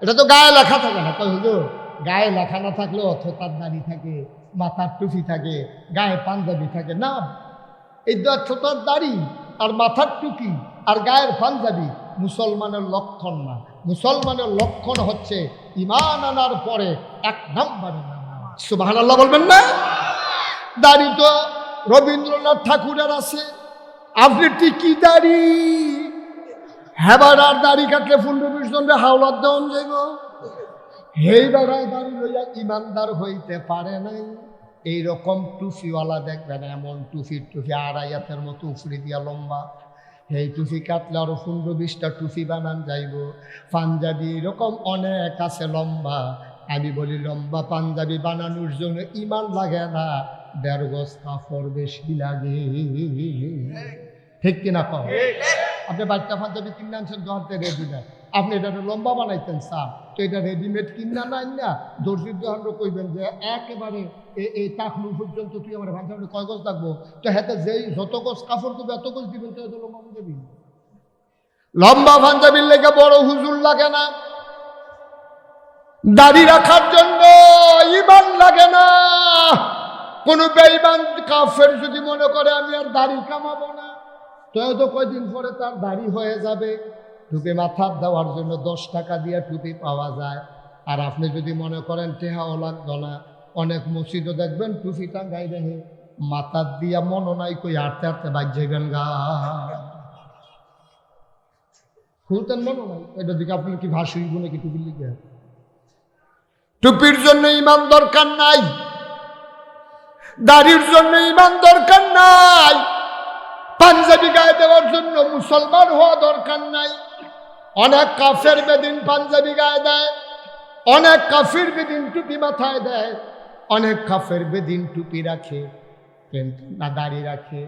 এটা তো গায়ে লেখা থাকে না। কই হুজুর, গায়ে লেখা না থাকলেও অথতার দাড়ি থাকে, মাথার টুপি থাকে, গায়ে পাঞ্জাবি থাকে না, এই অথতার দাড়ি আর মাথার টুপি আর গায়ের পাঞ্জাবি মুসলমানের লক্ষণ না। মুসলমানের লক্ষণ হচ্ছে ঈমান আনার পরে 1 নম্বরে নামাজ। সুবহানাল্লাহ বলবেন না? দাড়ি তো রবীন্দ্রনাথ ঠাকুরের আছে, আপনি টিকি দাড়ি, হেবার আর দাড়ি কাটলে 15-20 জনের হাওলাত দেওয়ান যাইব, হেই বেড়ায় দাড়ি লইয়া ইমানদার হইতে পারে নাই। এইরকম টুফিওয়ালা দেখবেন, এমন টুপি 2.5 হাতের মতো উফরি দিয়া লম্বা, এই টুপি কাটলে আরো 15-20টা টুপি বানান যাইব। পাঞ্জাবি এরকম অনেক আছে লম্বা, আমি বলি লম্বা পাঞ্জাবি বানানোর জন্য ইমান লাগে না, 1.5 গজ কাপড় বেশি লাগে, ঠিক কিনা কম? আপনি বাচ্চা পাঞ্জাবি কিনে আনছেন দোকানতে রেডিমেড, আপনি এটা লম্বা বানাইতেন স্যার, তো এটা রেডিমেড কিনা নাই না, দর্জির দোকান কইবেন যে একেবারে এই টাকলু পর্যন্ত তুই আমার পাঞ্জাবি কয় গজ লাগবো, তো হাতে যেই যত গজ কাপড় করবে এত গজ দিবেন, তো এত লম্বা পাঞ্জাবি। লম্বা পাঞ্জাবির লেগে বড় হুজুর লাগে না, দাড়ি রাখার জন্য ঈমান লাগে না। কোন বেঈমান কাফের যদি মনে করে আমি আর দাড়ি কামাবো না, তো কয়দিন পরে তার দাড়ি হয়ে যাবে। টুপি মাথার দেওয়ার জন্য 10 টাকা দিয়ে টুপি পাওয়া যায়। আর আপনি যদি মনে করেন টেহাও লাগতো না, অনেক মসজিদও দেখবেন টুপি টাঙ্গাই রেহে মাথার দিয়া মনো নাই কই হাঁটতে হাঁটতে বাইক যাইবেন গা, খুলতেন মনো নাই, এটা দিকে আপনার কি ভাসুই গুনে কি টুপির লিখে? টুপির জন্য ইমান দরকার নাই। দাড়ির জন্য ইমান দরকার নাই, পাঞ্জাবি গায়ে দেওয়ার জন্য মুসলমান হওয়া দরকার নাই। অনেক কাফের বেদিন পাঞ্জাবি গায়ে দেয়, অনেক কাফির বেদিন টুপি মাথায় দেয়, অনেক কাফের বেদিন টুপি রাখে কিন্তু না দাড়ি রাখে।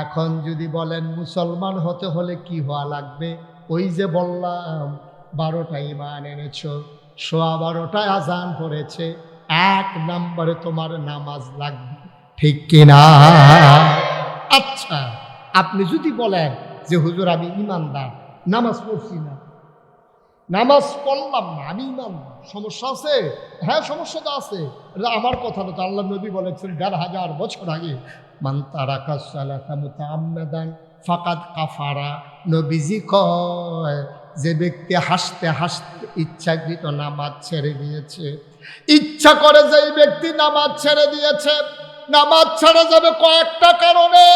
এখন যদি বলেন মুসলমান হতে হলে কি হওয়া লাগবে, ওই যে বললাম 12টা ইমান এনেছ, 12:15 আজান পড়েছে, 1 নম্বরে তোমার নামাজ লাগবে, ঠিক কিনা? আচ্ছা, আপনি যদি বলেন যে হুজুর আমি ইমানদার, নামাজ পড়ছি না, নামাজ পড়লাম না, আমি ইমানদার, সমস্যা আছে? হ্যাঁ সমস্যা তো আছে, এটা আমার কথা না তো, আল্লাহ নবী বলেছেন 1500 বছর আগে, মান তারাকা সালাতা মুতাআম্মাদান ফাকাদ কাফারা। নবীজি কয় যে ব্যক্তি হাসতে হাসতে ইচ্ছাকৃত নামাজ ছেড়ে দিয়েছে, ইচ্ছা করে যেই ব্যক্তি নামাজ ছেড়ে দিয়েছে, নামাজ ছেড়ে যাবে কয়েকটা কারণে।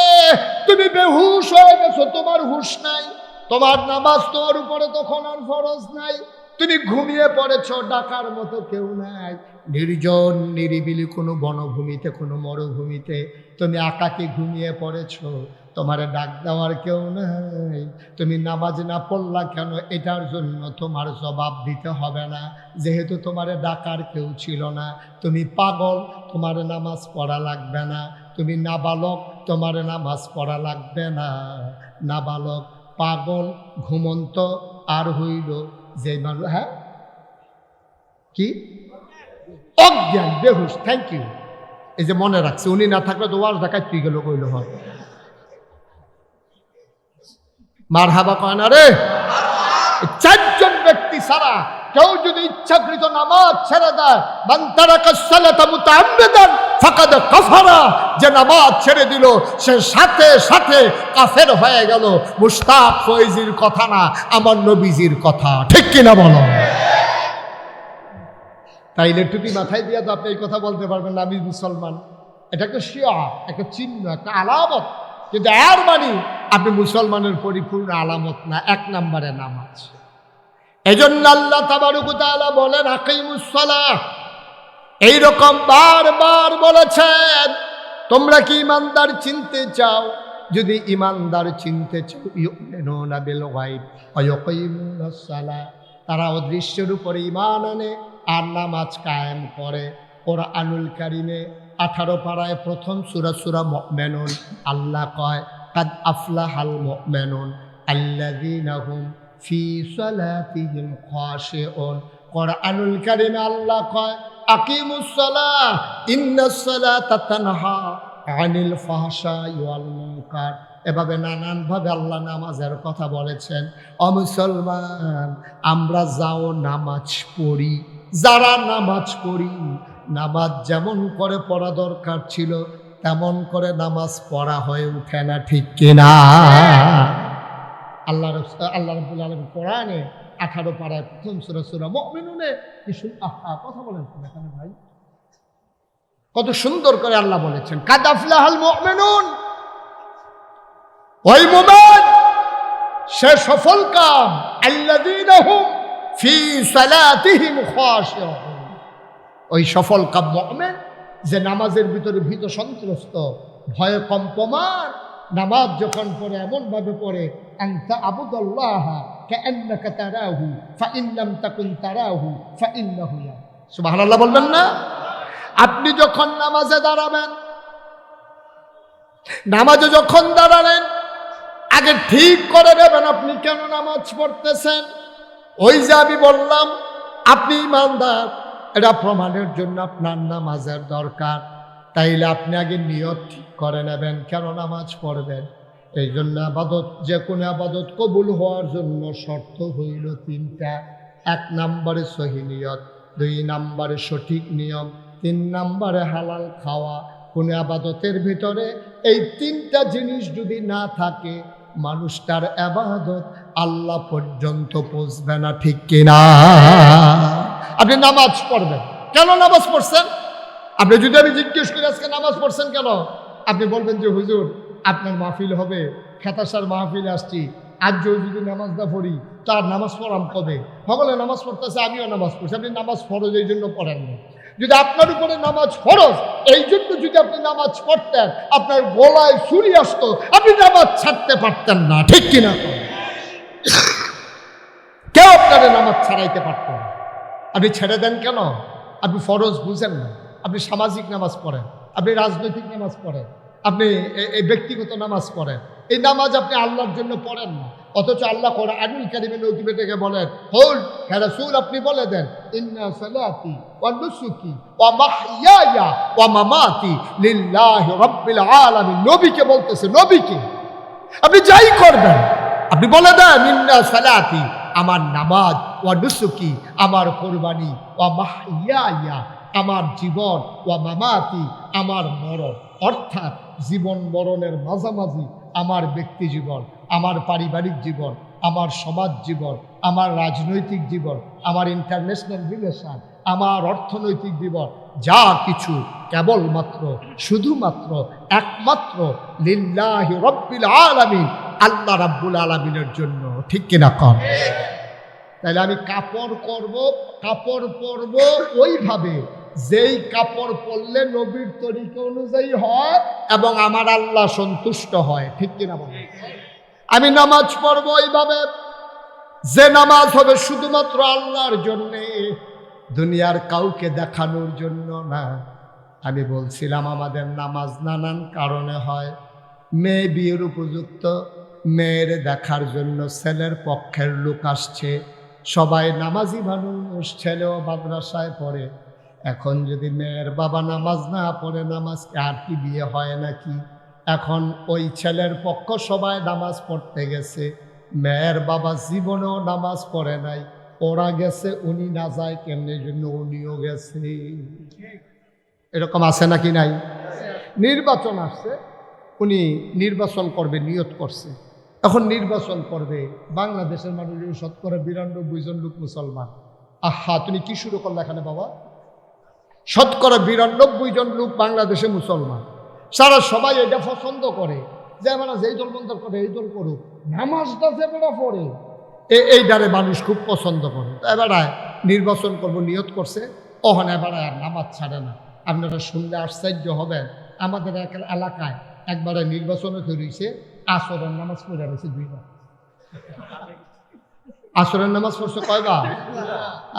তুমি বেহুশ হয়ে গেছো, তোমার হুশ নাই, তোমার নামাজ তোমার উপরে তখন আর ফরজ নাই, তুমি ঘুমিয়ে পড়েছো, ডাকার মতো কেউ নাই, নির্জন নিরিবিলি কোনো বনভূমিতে, কোনো মরুভূমিতে তুমি একাকী ঘুমিয়ে পড়েছো, তোমার ডাক দেওয়ার কেউ নাই। তুমি নামাজ না পড়লা কেন, এটার জন্য তোমার জবাব দিতে হবে না, যেহেতু তোমার ডাকার কেউ ছিল না। তুমি পাগল, তোমার নামাজ পড়া লাগবে না। তুমি নাবালক, তোমার নামাজ পড়া লাগবে না। নাবালক, পাগল, ঘুমন্ত আর হইল যে মানুষ, হ্যাঁ কি অজ্ঞান, বেহুশ। থ্যাংক ইউ, এই যে মনে রাখছে, উনি না থাকলে তো ওয়াজ ঢাকায় তুই গেল কইল হয়। মারহাবা কয় না রে? 4জন ব্যক্তি ছাড়া কেউ যদি ইচ্ছাকৃত নামাজ ছেড়ে দেয়, মান তারাকা সালাতা মুতাআম্মিদান ফাকাদ কাফারা, যে নামাজ ছেড়ে দিল সে সাথে সাথে কাফের হয়ে গেল। মুশতাক ফয়জির কথা না, আমার নবীজির কথা, ঠিক কিনা বলো? তাইলে টুপি মাথায় দিয়ে তো আপনি এই কথা বলতে পারবেন না আমি মুসলমান। এটা একটা শিয়া, একটা চিহ্ন, একটা আলামত, কিন্তু এর মানে আপনি মুসলমানের পরিপূর্ণ আলামত না। 1 নম্বরে নামাজ। এজন্য আল্লাহ তাবারক ওয়া তাআলা বলেন আকিমুস সালাহ, এইরকম বারবার বলেছেন। তোমরা কি ইমানদার চিনতে চাও? যদি ইমানদার চিনতে চাও, ইউমিনুনা বিল গায়ব ওয়া ইয়াকিমুনাস সালাহ, তারা অদৃশ্যের উপরে ঈমান আনে আর নামাজ কায়েম করে। কোরআনুল কারীমে 18 পারায় প্রথম সূরা সূরা মুমিনুন আল্লাহ কয় কাদ আফলাহাল মুমিনুন আল্লাযীনা হুম ফি সালাতিহিম খাশিউন। কোরআনুল কারীমে আল্লাহ কয় আকিমুস সালাহ ইন্নাস সালাতা তানহা আনিল ফাহশাই ওয়াল মুনকার। এভাবে নানানভাবে আল্লাহ নামাজের কথা বলেছেন। অমুসলমান, আমরা যাও নামাজ পড়ি, যারা নামাজ পড়ি, নামাজ যেমন করে পড়া দরকার ছিল তেমন করে নামাজ পড়া হয়ে উঠে না, ঠিক কিনা? আল্লাহ রাব্বুল আলামিন কোরআনে 18 পারায় প্রথম সূরা সূরা মুমিনুনে কথা বলেন এখানে ভাই, কত সুন্দর করে আল্লাহ বলেছেন কাদ আফলাহাল মুমিনুন, ওই মুমিন সে সফল কাম, আল্লাযীনা হুম ফি সালাতিহিম খাশিউন, ওই সফল কাম মুমিন যে নামাজের ভিতরে ভীত সন্ত্রস্ত, ভয়ে কম্পমান, নামাজ যখন পড়ে এমন ভাবে পড়ে আনতা আবুদাল্লাহ কাআন্নাকা তারাহু ফাইন লাম তাকুন তারাহু ফাইন্নাহু ইয়ারা। সুবহানাল্লাহ বলবেন না? আপনি যখন নামাজে দাঁড়াবেন, নামাজে যখন দাঁড়ালেন, আগে ঠিক করে নেবেন আপনি কেন নামাজ পড়তেছেন। ওই যে আমি বললাম আপনি ইমানদার, এটা প্রমাণের জন্য আপনার নামাজের দরকার। তাইলে আপনি আগে নিয়ত ঠিক করে নেবেন কেন নামাজ পড়বেন। এই জন্য আবাদত, যে কোনো আবাদত কবুল হওয়ার জন্য শর্ত হইল 3টা। 1 নম্বরে সহি নিয়ত, 2 নম্বরে সঠিক নিয়ম, 3 নম্বরে হালাল খাওয়া। কোনো আবাদতের ভিতরে এই 3টা জিনিস যদি না থাকে, মানুষটার আবাদত আল্লাহ পর্যন্ত পৌঁছবে না, ঠিক কিনা? আপনি নামাজ পড়বেন, কেন নামাজ পড়ছেন? আপনি যদি আমি জিজ্ঞেস করি আজকে নামাজ পড়ছেন কেন, আপনি বলবেন যে হুজুর আপনার মাহফিল হবে, খেতাসার মাহফিলে আসছি, আজ যদি নামাজ না পড়ি তার নামাজ পড়াম কবে? সকলে নামাজ পড়তেছে, আমিও নামাজ পড়ছি। আপনি নামাজ ফরজ এই জন্য পড়েন না। যদি আপনার উপরে নামাজ ফরজ, এই জন্য যদি আপনি নামাজ পড়তেন, আপনার গলায় ছুরি আসতো, আপনি নামাজ ছাড়তে পারতেন না, ঠিক কিনা? কেউ আপনার নামাজ ছাড়াইতে পারত না। আপনি ছেড়ে দেন কেন? আপনি ফরজ বুঝেন না। আপনি সামাজিক নামাজ পড়েন, আপনি রাজনৈতিক নামাজ পড়েন, আপনি এই ব্যক্তিগত নামাজ পড়েন। এই নামাজ আপনি আল্লাহর জন্য পড়েন না, অথচ আল্লাহ কোরআনুল কারীমে নবী থেকে বলেন, কুল হে রাসূল আপনি বলে দেন, ইন্না সালাতি ওয়া নুসুকি ওয়া মাহইয়ায়া ওয়া মামাতি লিল্লাহি রাব্বিল আলামিন। নবীকে বলতেছে, নবীকে আপনি যাই করবেন আপনি বলে দেন, ইন্না সালাতি আমার নামাজ, ওয়া নুসুকি আমার কুরবানি, ওয়া মাহইয়ায়া আমার জীবন, ওয়া মামাতি আমার মরণ। অর্থাৎ জীবন মরণের মাঝামাঝি আমার ব্যক্তি জীবন, আমার পারিবারিক জীবন, আমার সমাজ জীবন, আমার রাজনৈতিক জীবন, আমার ইন্টারন্যাশনাল রিলেশন, আমার অর্থনৈতিক জীবন, যা কিছু কেবলমাত্র শুধুমাত্র একমাত্র লিল্লাহি রাব্বিল আলামিন, আল্লাহ রাব্বুল আলামিনের জন্য, ঠিক কিনা কর? তাহলে আমি কাপড় পরব ওইভাবে যেই কাপড় পরলে নবীর তরিকা অনুযায়ী হয় এবং আমার আল্লাহ সন্তুষ্ট হয়, ঠিক কিনা বলেন? আমি নামাজ পড়বো এইভাবে যে নামাজ হবে শুধুমাত্র আল্লাহর জন্যে, দুনিয়ার কাউকে দেখানোর জন্য না। আমি বলছিলাম আমাদের নামাজ নানান কারণে হয়। মেয়ে বিয়ের উপযুক্ত, মেয়ের দেখার জন্য ছেলের পক্ষের লোক আসছে, সবাই নামাজি মানুষ, ছেলেও মাদ্রাসায় পড়ে। এখন যদি মেয়ের বাবা নামাজ না পড়ে, নামাজ আর কি বিয়ে হয় নাকি? এখন ওই ছেলের পক্ষ সবাই নামাজ পড়তে গেছে, মেয়ের বাবা জীবনেও নামাজ পড়ে নাই, ওরা গেছে, উনি না যায় কেমনে, জন্য উনিও গেছে। এরকম আছে নাকি নাই? নির্বাচন আসছে, উনি নির্বাচন করবে, নিয়ত করছে। এখন নির্বাচন করবে, বাংলাদেশের মানুষের শতকরা 92 জন লোক মুসলমান। আহা, তুমি কি শুরু করলে এখানে বাবা? শতকরা 92 জন লোক বাংলাদেশে মুসলমান। সারা সবাই এটা পছন্দ করে যে আমরা যেই দল বন্ধ করে এই দল করুক, নামাজটা যে বেড়া পড়ে এই দ্বারে মানুষ খুব পছন্দ করে। এবারে নির্বাচন করব নিয়ত করছে, ওখানে এবারে আর নামাজ ছাড়ে না। আপনারা শুনলে আশ্চর্য হবেন, আমাদের এলাকায় একবারে নির্বাচনে ধরেছে, আসরের নামাজ পড়ে রয়েছে 2 বার। আসরের নামাজ পড়ছে কয়বার?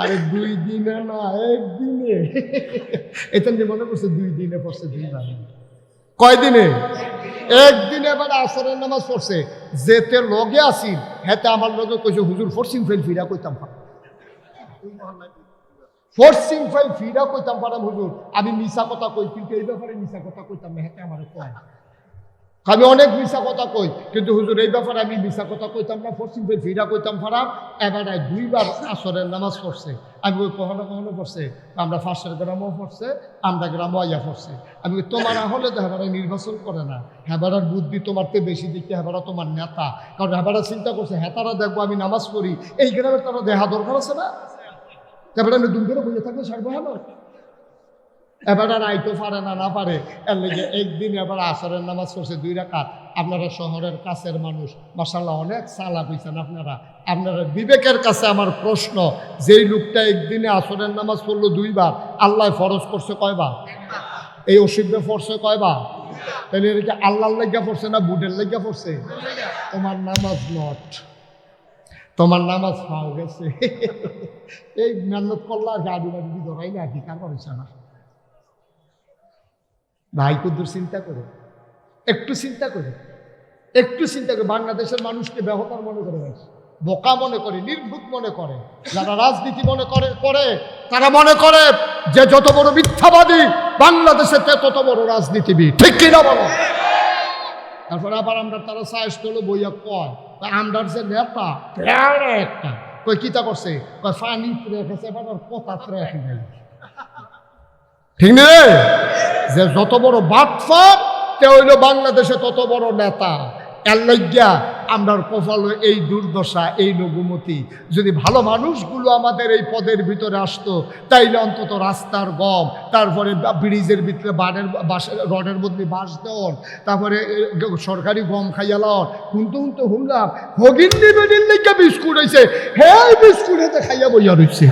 আরে 2 দিনে না, 1 দিনে। এটা মনে করছে 2 দিনে পড়ছে 2 বার। কয় দিনে? 1 দিনে। এবার আসরের নামাজ পড়ছে, যেতে লগে আসিল হেতে আমার লগে কইছে, হুজুর ফরসিং ফাইল ফিরা কইতাম পারাম, ফরসিং ফাইল ফিরা কইতাম পারাম হুজুর, আমি মিশা কথা কই, কিন্তু এই ব্যাপারে মিশা কথা কইতাম না, হেতে আমার কয় আমি অনেক মিশা কথা কই, কিন্তু হুজুর এই ব্যাপারে আমি মিশা কথা কইতাম না, ফরসিং ফাইল ফিরা কইতাম পারাম। এবারে 2 বার আসরের নামাজ পড়ছে। আমি ওই কখনো কখনো পড়ছে, আমরা ফাঁসের গ্রামও পড়ছে, আমরা গ্রামও আইয়া পড়ছে। আমি তোমার হলে তো হেবারা নির্বাচন করে না, হেবারার বুদ্ধি তোমার তো বেশি দিচ্ছে, হেবারা তোমার নেতা। কারণ হেবারা চিন্তা করছে, হেতারা দেখবো আমি নামাজ পড়ি, এই গ্রামের তারা দেহা দরকার আছে না, এবারে আমি দুম করে বসে থাকলে সারবো হলো। এবার আর আইতো পারে না, না পারে, এর লেগে একদিন এবার আসরের নামাজ পড়ছে 2 রাকাত। আপনারা শহরের কাছের মানুষ, মাশাআল্লাহ অনেক সালা হইছেন আপনারা। আপনারা বিবেকের কাছে আমার প্রশ্ন, যেই লোকটা একদিনে আসরের নামাজ পড়লো 2 বার, আল্লাহ ফরজ করছে কয়বার? এই অসিদ্ধে পড়ছে কয়বার? তাহলে এটা আল্লাহর লেগা পড়ছে না বুডের লেগা পড়ছে? তোমার নামাজ নট, তোমার নামাজ পাও গেছে। এই মেহনত করলা আর গাড়ি বাড়ি ধরাইলে আর কি কার করেছে না ভাই? কুদ্দুর চিন্তা করে, একটু চিন্তা করে, একটু চিন্তা করে। বাংলাদেশের মানুষকে ব্যবহার মনে করে, বোকা মনে করে, নির্ভুত মনে করে। যারা রাজনীতি মনে করে তারা মনে করে যে যত বড় মিথ্যাবাদী বাংলাদেশে তত বড় রাজনীতিবিদ, ঠিক কিনা বলো? তারপরে আবার আমরা তারা সাহস হলো বইয়া কয় আমরার যে নেতা একটা কই কিতা করছে, কয় ফানি রেখেছে, এবার কথা রেখে নাই, ঠিক নেই? যে যত বড় বাটফার তে হইল বাংলাদেশে তত বড় নেতা। এর লজ্ঞা আমরার কপাল এই দুর্দশা, এই লঘুমতি। যদি ভালো মানুষগুলো আমাদের এই পদের ভিতরে আসতো, তাইলে অন্তত রাস্তার গম, তারপরে ব্রিজের ভিতরে রডের মধ্যে বাঁশ দেওয়ার, তারপরে সরকারি গম খাইয়ালার, হুনতে হুনলাম হগিন্দি বেডির লেগে বিস্কুট হয়েছে, হ্যাঁ বিস্কুট হেতে খাইয়া বইয়া রয়েছে।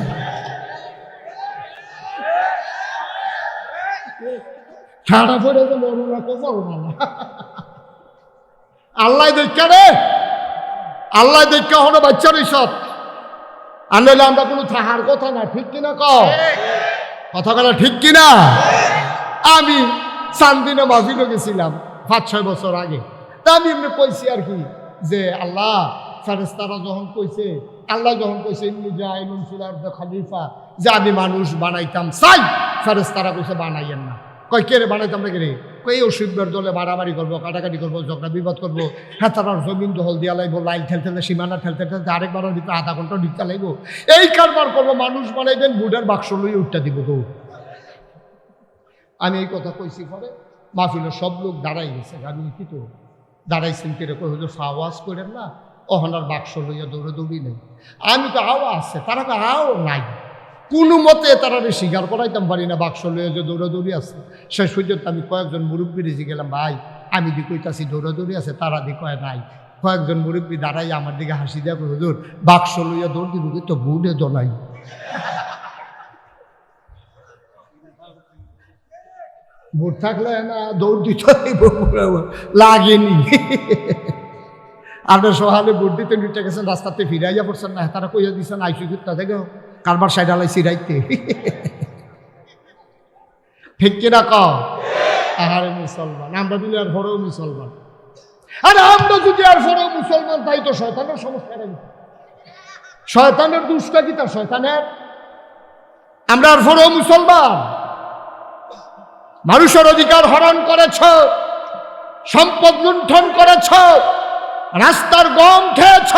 ঠাড়া পড়ে যে মরুনা কপাল মালা আল্লাহ দেখা রে, আল্লাহ দেখা হলো বাচ্চার ইসত আনলে আমরা কোনো থাহার কথা না, ঠিক কিনা কথা বলা ঠিক কিনা? আমি চান্দিনে মাহফিলে গেছিলাম 5-6 বছর আগে। তা আমি এমনি কইছি আর কি যে আল্লাহ ফেরেশতারা যখন কইছে, আল্লাহ যখন কইছে ইন্নী জাইলুন ফিল আরদি খলিফা, যে আমি মানুষ বানাইতাম চাই, ফেরেশতারা কইছে বানাইয়েন না। কয় কে রে বানাইতাম না কে রে? কই অসুবিধার দলে বাড়াবাড়ি করবো, কাটাকাটি করবো, ঝগড়া বিবাদ করবো, হ্যাঁ তার জমিন দখল দিয়া লাগবো, লাইন ঠেলতে সীমানা ঠেলতে আরেকবারের ভিতরে আধা ঘন্টা ঢুকতে লাগবো, এই কারবার করবো। মানুষ বানাইবেন, বুডের বাক্স লই উঠটা দিব তো। আমি এই কথা কইছি পরে মাহফিলের সব লোক দাঁড়াই গেছে। আমি কি তো দাঁড়াইছেন কেড়ে কই হুজুর আওয়াজ করেন না, ওহনার বাক্স লইয়া দৌড়ি নেই। আমি তো আও আছে, তারা তো আও নাই, কোনো মতে তারা স্বীকার করাইতাম পারি না বাক্স লইয়া যে দৌড়াদৌড়ি আছে। শেষ পর্যন্ত আমি কয়েকজন মুরব্বী রেজি গেলাম, ভাই আমি দি কইতাছি দৌড়াদৌড়ি আছে, তারা দি কয় নাই। কয়েকজন মুরব্বী দাঁড়াই আমার দিকে হাসি দেওয়া, হুজুর বাক্স লইয়া দৌড় দিব তো বুড়ে দোলাই, বুট থাকলে না দৌড় দিতে লাগেনি। আপনার সহালে বুট দিতে নিতে গেছেন, রাস্তাতে ফিরাইয়া পড়ছেন না, তারা কইয়া দিচ্ছেন আইসি ঘুরতে থেকে কারবার সাইড আলাই সিরাইতে, ঠিক কিনা আহারে মুসলমান আমরা দিলে আর ভরেও মুসলমান। আরে আমরা যদি আর ভরেও মুসলমান, তাই তো শয়তানের সমস্যা নেই। শয়তানের দুষ্টা কি তার শয়তানের, আমরা আর ভরেও মুসলমান। মানুষের অধিকার হরণ করেছ, সম্পদ লুণ্ঠন করেছ, রাস্তার গম খেয়েছ,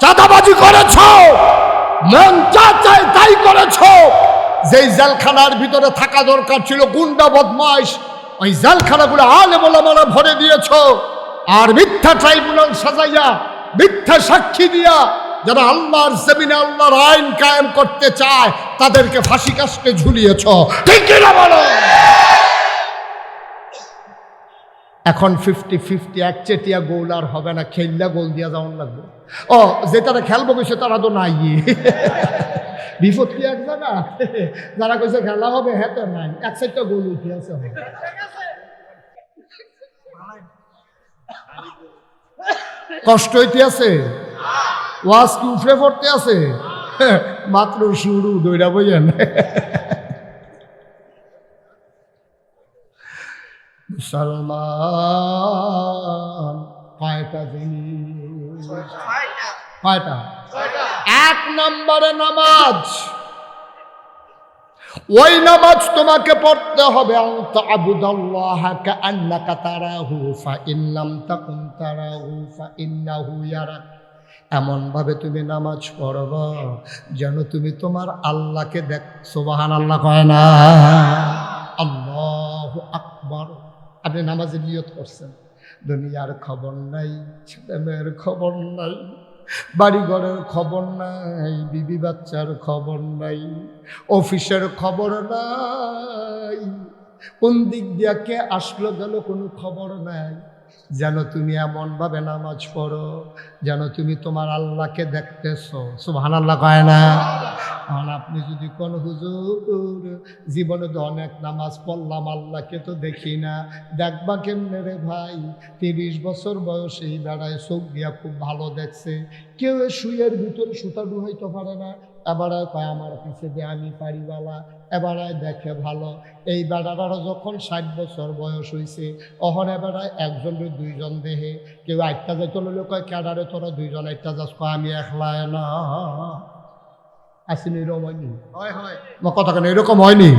চাঁদাবাজি করেছ, মন যা চায় তাই করেছ। যেই জেলখানার ভিতরে থাকা দরকার ছিল গুন্ডা বদমাইশ, ওই জেলখানাগুলো আলেম ওলামারা ভরে দিয়েছ। আর মিথ্যা ট্রাইব্যুনাল সাজাইয়া, মিথ্যা সাক্ষী দিয়া যারা আল্লাহর জমিনে আল্লাহর আইন কায়েম করতে চায় তাদেরকে ফাঁসি কাস্টে ঝুলিয়েছ, ঠিক কিনা বলো? এখন 50-50 একচেটিয়া গোল আর হবে না, খেললা গোল দিয়া যাওয়ার লাগবে। ও যে তারা খেলবো কইছে তারা তো নাই, বিপদ কি এক জায়গা, যারা কইছে খেলা হবে হ্যাঁ তো নাই, এক সাইডটা গোল উঠে আছে। কষ্ট হইতে আছে, ওয়াজ কি উফরে পড়তে আছে, মাত্র শুরু, দইরা বইয়েন। মুসলমান কয়টা জিনিস, কয়টা? 1 নম্বরে নামাজ। ওই নামাজ তোমাকে পড়তে হবে আনতা আবুদাল্লাহা কাআন্নাকা তারাহু ফাইন লাম তাকুন তারাহু ফাইন্নাহু ইয়ারাক। এমন ভাবে তুমি নামাজ পড়বা যেন তুমি তোমার আল্লাহকে দেখ। সুবহানাল্লাহ কয় না? আল্লাহু আকবার। আপনি নামাজের নিয়ত করছেন, দুনিয়ার খবর নাই, ছেলেমেয়ের খবর নাই, বাড়ি ঘরের খবর নাই, বিবি বাচ্চার খবর নাই, অফিসের খবর নাই, কোন দিক দিয়া কে আসলো গেল কোনো খবর নাই। যেন তুমি এমনভাবে নামাজ পড়ো যেন তুমি তোমার আল্লাহকে দেখতেছো। সুবহানাল্লাহ কয় না? আর আপনি যদি কোন হুজুর জীবনে তো অনেক নামাজ পড়লাম আল্লাহকে তো দেখি না, দেখবা কেমনে রে ভাই? 30 বছর বয়সেই বেড়ায় চোখ দিয়া খুব ভালো দেখছে, কেউ শুয়ের ভিতরে সুতা ডুহাইতে পারে না, এবারে কয় আমার পিছে দিয়ে আমি পারিবালা, এবারে দেখে ভালো। এই বেড়াটারও যখন 60 বছর বয়স হয়েছে অহন এবারে একজনের 2জন দেহে, কেউ আটটা যাই চললে কয় ক্যাডারে তোরা 2জন আটটা যাস, কয় আমি একলায় না। আসেনি এরকম হয়নি? কথা কেন এরকম হয়নি?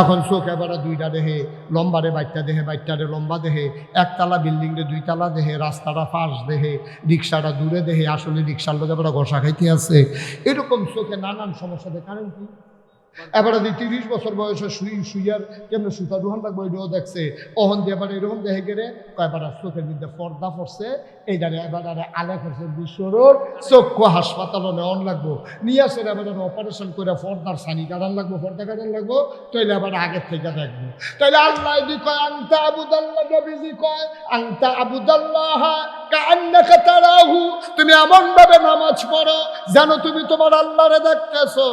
এখন চোখ এবারে 2টা দেহে, লম্বারে 2টা দেহে, 2টারে লম্বা দেহে, একতলা বিল্ডিং রে 2তলা দেহে, রাস্তাটা ফাঁস দেহে, রিক্সাটা দূরে দেহে, আসলে রিক্সার লোক এবারে ঘষা খাইতে আছে। এরকম চোখে নানান সমস্যা দেয়। কারণ কি? এবারে 30 বছর বয়সে শুইয়ার কেমন সুতা রুহান লাগবো এটাও দেখছে। অহন দিয়ে এবার এরকম দেখে গেলে কয়বার চোখের মধ্যে পর্দা পড়ছে, এইটারে এবার আলে করছে বিশ্বরোড, চক্ষু হাসপাতালও নেওয়ান লাগবো, নিয়ে আসে এবার অপারেশন করে পর্দার সানি কাটান লাগবো, পর্দা কাটান লাগবো, তাইলে এবার আগের থেকে দেখবো। তাইলে আল্লাহ দি কয় আনতা আবুদাল্লাহ, নবীজি কয় আনতা আবুদাল্লাহ কাআন্নাকা তারাহু, তুমি এমন ভাবে নামাজ পড়ো যেন তুমি তোমার আল্লাহরে দেখতেছো।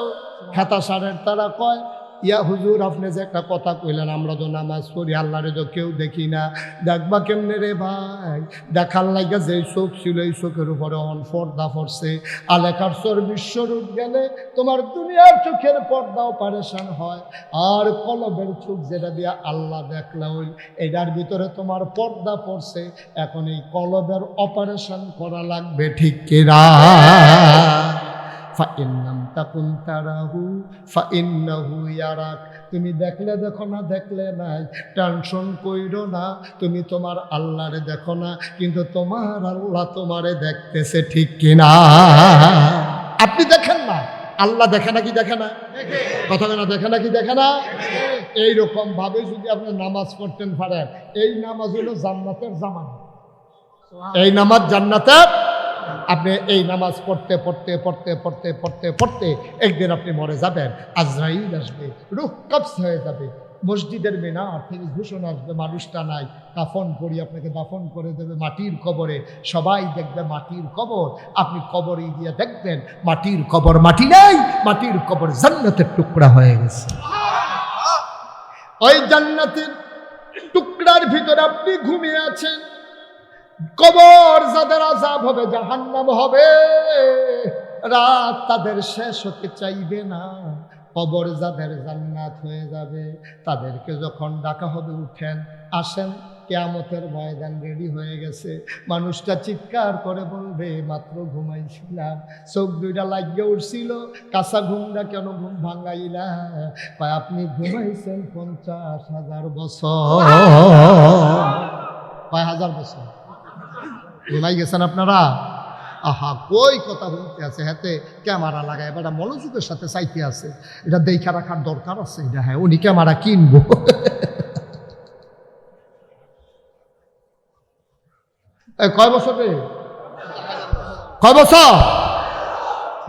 খাতা সারের তারা কয় ইয়া হুজুর আপনি যে একটা কথা কইলেন আমরা তো নামাজ পড়ি আল্লাহরে তো কেউ দেখি না, দেখবা কেমনে রে ভাই? দেখার লাগা যে চোখ ছিল এই চোখের উপরে পর্দা পড়ছে, আলেখার চর বিশ্বরূপ গেলে তোমার দুনিয়ার চোখের পর্দাও পারেশান হয়, আর কলবের চোখ যেটা দিয়া আল্লাহ দেখলা ওই এটার ভিতরে তোমার পর্দা পড়ছে। এখন এই কলবের অপারেশন করা লাগবে, ঠিক কিনা? ফাইন্নাম তাকুন তারাহু ফাইন্নাহু ইয়ারাক। তুমি দেখলে দেখো না, দেখলে নাই, টেনশন কইরো না। তুমি তোমার আল্লাহরে দেখো না, কিন্তু তোমার আল্লাহ তোমারে দেখতেছে, ঠিক কিনা? আপনি দেখেন না, আল্লাহ দেখে নাকি দেখে না? কথা না, দেখে নাকি দেখে না? এইরকম ভাবে যদি আপনি নামাজ পড়তেন পারেন, এই নামাজ হলো জান্নাতের জামানত। এই নামাজ জান্নাতের। আপনি এই নামাজ পড়তে পড়তে পড়তে পড়তে পড়তে পড়তে একদিন আপনি মরে যাবেন, আজরাইল আসবে, রূহ কবজ হয়ে যাবে, মসজিদের মিনার থেকে ঘোষণা আসবে মানুষটা নাই, কাফন পরি আপনাকে দাফন করে দেবে মাটির কবরে। সবাই দেখবে মাটির কবর, আপনি কবরে গিয়ে দেখবেন মাটির কবর মাটি নেই, মাটির কবর জান্নাতের টুকরা হয়ে গেছে। ওই জান্নাতের টুকরার ভিতরে আপনি ঘুমিয়ে আছেন। কবর যাদের আযাব হবে, জাহান্নাম হবে, রাত তাদের শেষ হতে চাইবে না। কবর যাদের জান্নাত হয়ে যাবে, তাদেরকে যখন ডাকা হবে উঠেন, আসেন, কিয়ামতের ময়দান রেডি হয়ে গেছে। মানুষটা চিৎকার করে বলবে মাত্র ঘুমাইছিলাম, চোখ দুইটা লাগিয়ে উঠছিল, কাঁচা ঘুমটা কেন ঘুম ভাঙাইলা? আপনি ঘুমাইছেন 50,000 বছর। কয় হাজার বছর ঘুমাই গেছেন আপনারা? আহা, কই কথা বলতে আছে, হাতে ক্যামেরা লাগায় এবার মনোযোগের সাথে চাইতে আছে, এটা দেখা রাখার দরকার আছে। এটা হ্যাঁ, উনি ক্যামেরা কিনবো। কয় বছর রে? কয় বছর?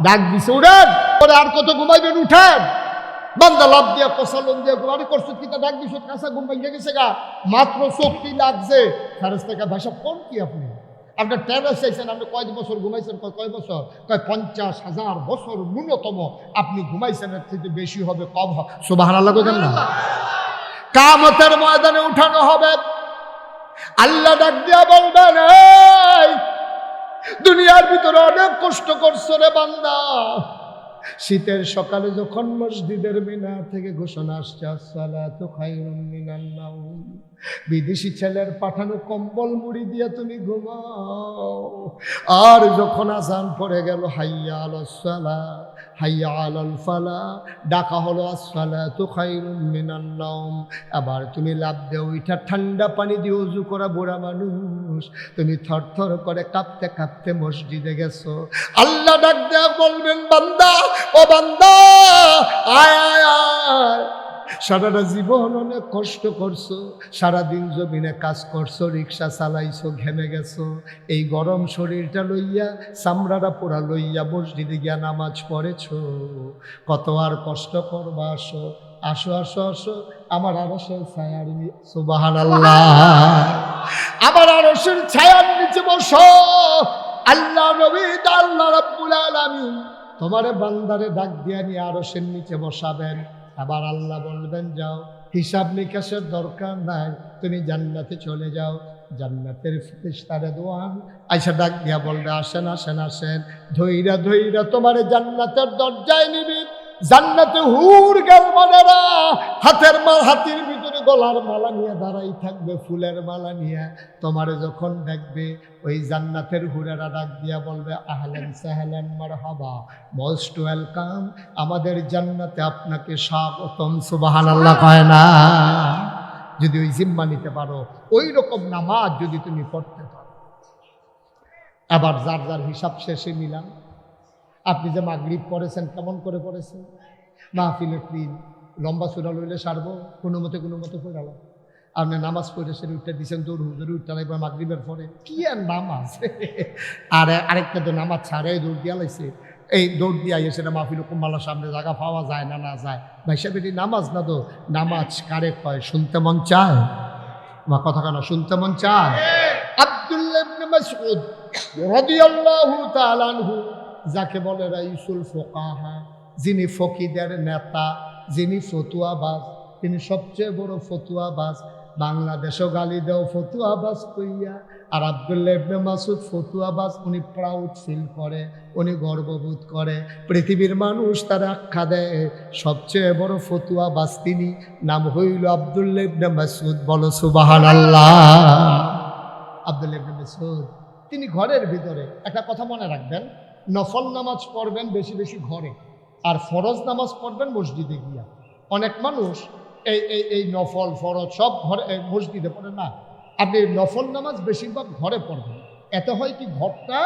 ডাক দিছে উঠেন, আর কত ঘুমাইবেন, উঠেন। বান্দা লাভ দিয়া কষালন দিয়ে ঘুমানি করছো, কিতা ডাক দিছ, কাঁচা ঘুম ভেঙে গেছে গা, মাত্র চোখটি লাগছে। ফেরেশতা ভাষা কোন কি আপনি? আপনার টেরাস চাইছেন, আপনি কয় বছর ঘুমাইছেন? কয় বছর? কয় 50,000 বছর ন্যূনতম আপনি ঘুমাইছেন, এর থেকে বেশি হবে কম হবে। সুবহানাল্লাহ বলেন না? কিয়ামতের ময়দানে উঠানো হবে, আল্লাহ ডাক দিয়া বলবেন, এই দুনিয়ার ভিতরে অনেক কষ্ট করছো রে বান্দা। শীতের সকালে যখন মসজিদের মিনার থেকে ঘোষণা আসছে আসসালাতু খায়রুম মিনান নাওম, বিদেশি ছেলের পাঠানো কম্বল মুড়ি দিয়ে তুমি ঘুমাও। আর যখন আযান পড়ে গেল হাইয়া আলাস সালাহ হাইয়া আলাল ফালাহ, ডাকা হলো আসসালাতু খায়রুম মিনান নাওম, আবার তুমি লাফ দিয়ে উঠা ঠান্ডা পানি দিয়ে ওযু করা বুড়া মানুষ, তুমি থরথর করে কাঁপতে কাঁপতে মসজিদে গেছো। আল্লাহ ডাক দেয়া বলবেন, বান্দা, ও বান্দা, আয় আয় আয়। সারাটা জীবন অনেক কষ্ট করছো, সারাদিন জমিনে কাজ করছো, রিক্সা চালাইছো, ঘেমে গেছো, এই গরম শরীরটা লইয়া, চামড়াটা পোড়া লইয়া মসজিদে গিয়া নামাজ পড়েছো, কত আর কষ্ট করবা। আসো আসো আসো আসো, আমার আরশের ছায়ার নিচে, সুবহানাল্লাহ, আমার আরশের ছায়ার নিচে বসো। আল্লাহ নবী, আল্লাহ রাব্বুল আলামিন তোমারে বান্দারে ডাক দিয়া নিয়ে আরশের নিচে বসাবেন। আবার আল্লাহ বলবেন, যাও, হিসাব নিকাশের দরকার নাই, তুমি জান্নাতে চলে যাও। জান্নাতের ফেরেশতারা দোয়ান আইসা ডাক দিয়া বলবে, আসেন আসেন আসেন, ধইরা ধইরা তোমারে জান্নাতের দরজায় নিবি। জান্নাতে হুর গালমানেরা হাতির ভিতরে গলার মালা নিয়ে দাঁড়াই থাকবে, ফুলের মালা নিয়ে। তোমারে যখন দেখবে, ওই জান্নাতের হুরেরা ডাক দিয়া বলবে, আহলান সাহলান মারহাবা, মোস্ট ওয়েলকাম, আমাদের জান্নাতে আপনাকে স্বাগতম। সুবহানাল্লাহ কয় না? যদি ওই জিম্মা নিতে পারো, ওই রকম নামাজ যদি তুমি পড়তে পারো। আবার যার যার হিসাব শেষে নিলাম। আপনি যে মাগরিব পড়েছেন, কেমন করে পড়েছেন? মাহফিলের দিন লম্বা সুরা লইলে সারবো, কোনো মতে পড়ালাম। আপনি নামাজ পড়েছেন, উঠতে দিচ্ছেন দৌড় হুজুর, উঠতে লাগবে মাগরিবের পরে, কি আর নামাজ। আর আরেকটা তো নামাজ ছাড়ে দৌড় দিয়া লাইছে, এই দৌড় দিয়া এসে মাহফিল কুম্বালার সামনে জায়গা পাওয়া যায় না, না যায়। ভাই সাহেব, এটি নামাজ না তো, নামাজ কারে কয়? শুনতে মন চায়? আমার কথা কেন শুনতে মন চায়? আব্দুল্লাহ ইবনে মাসউদ রাদিয়াল্লাহু তাআলা আনহু, যাকে বলে রাইসুল ফুকাহা, যিনি ফকিদের নেতা, যিনি ফতুয়াবাজ, তিনি সবচেয়ে বড় ফতুয়াবাজ। বাংলাদেশও গালি দেও ফতুয়াবাজ কইয়া। আর আব্দুল্লাহ ইবনে মাসউদ ফতুয়াবাজ, উনি প্রাউড ফিল করে, উনি গর্ববোধ করে। পৃথিবীর মানুষ তার আখ্যা দেয় সবচেয়ে বড় ফতুয়াবাজ তিনি, নাম হইল আব্দুল্লাহ ইবনে মাসউদ। বলো সুবহানাল্লাহ। আব্দুল্লাহ ইবনে মাসউদ তিনি ঘরের ভিতরে, একটা কথা মনে রাখবেন, নফল নামাজ পড়বেন বেশি বেশি ঘরে, আর ফরজ নামাজ পড়বেন মসজিদে গিয়া। অনেক মানুষ এই নফল ফরজ সব ঘরে মসজিদে পড়ে না। আপনি নফল নামাজ বেশিরভাগ ঘরে পড়বেন, এতে হয় কি ঘরটা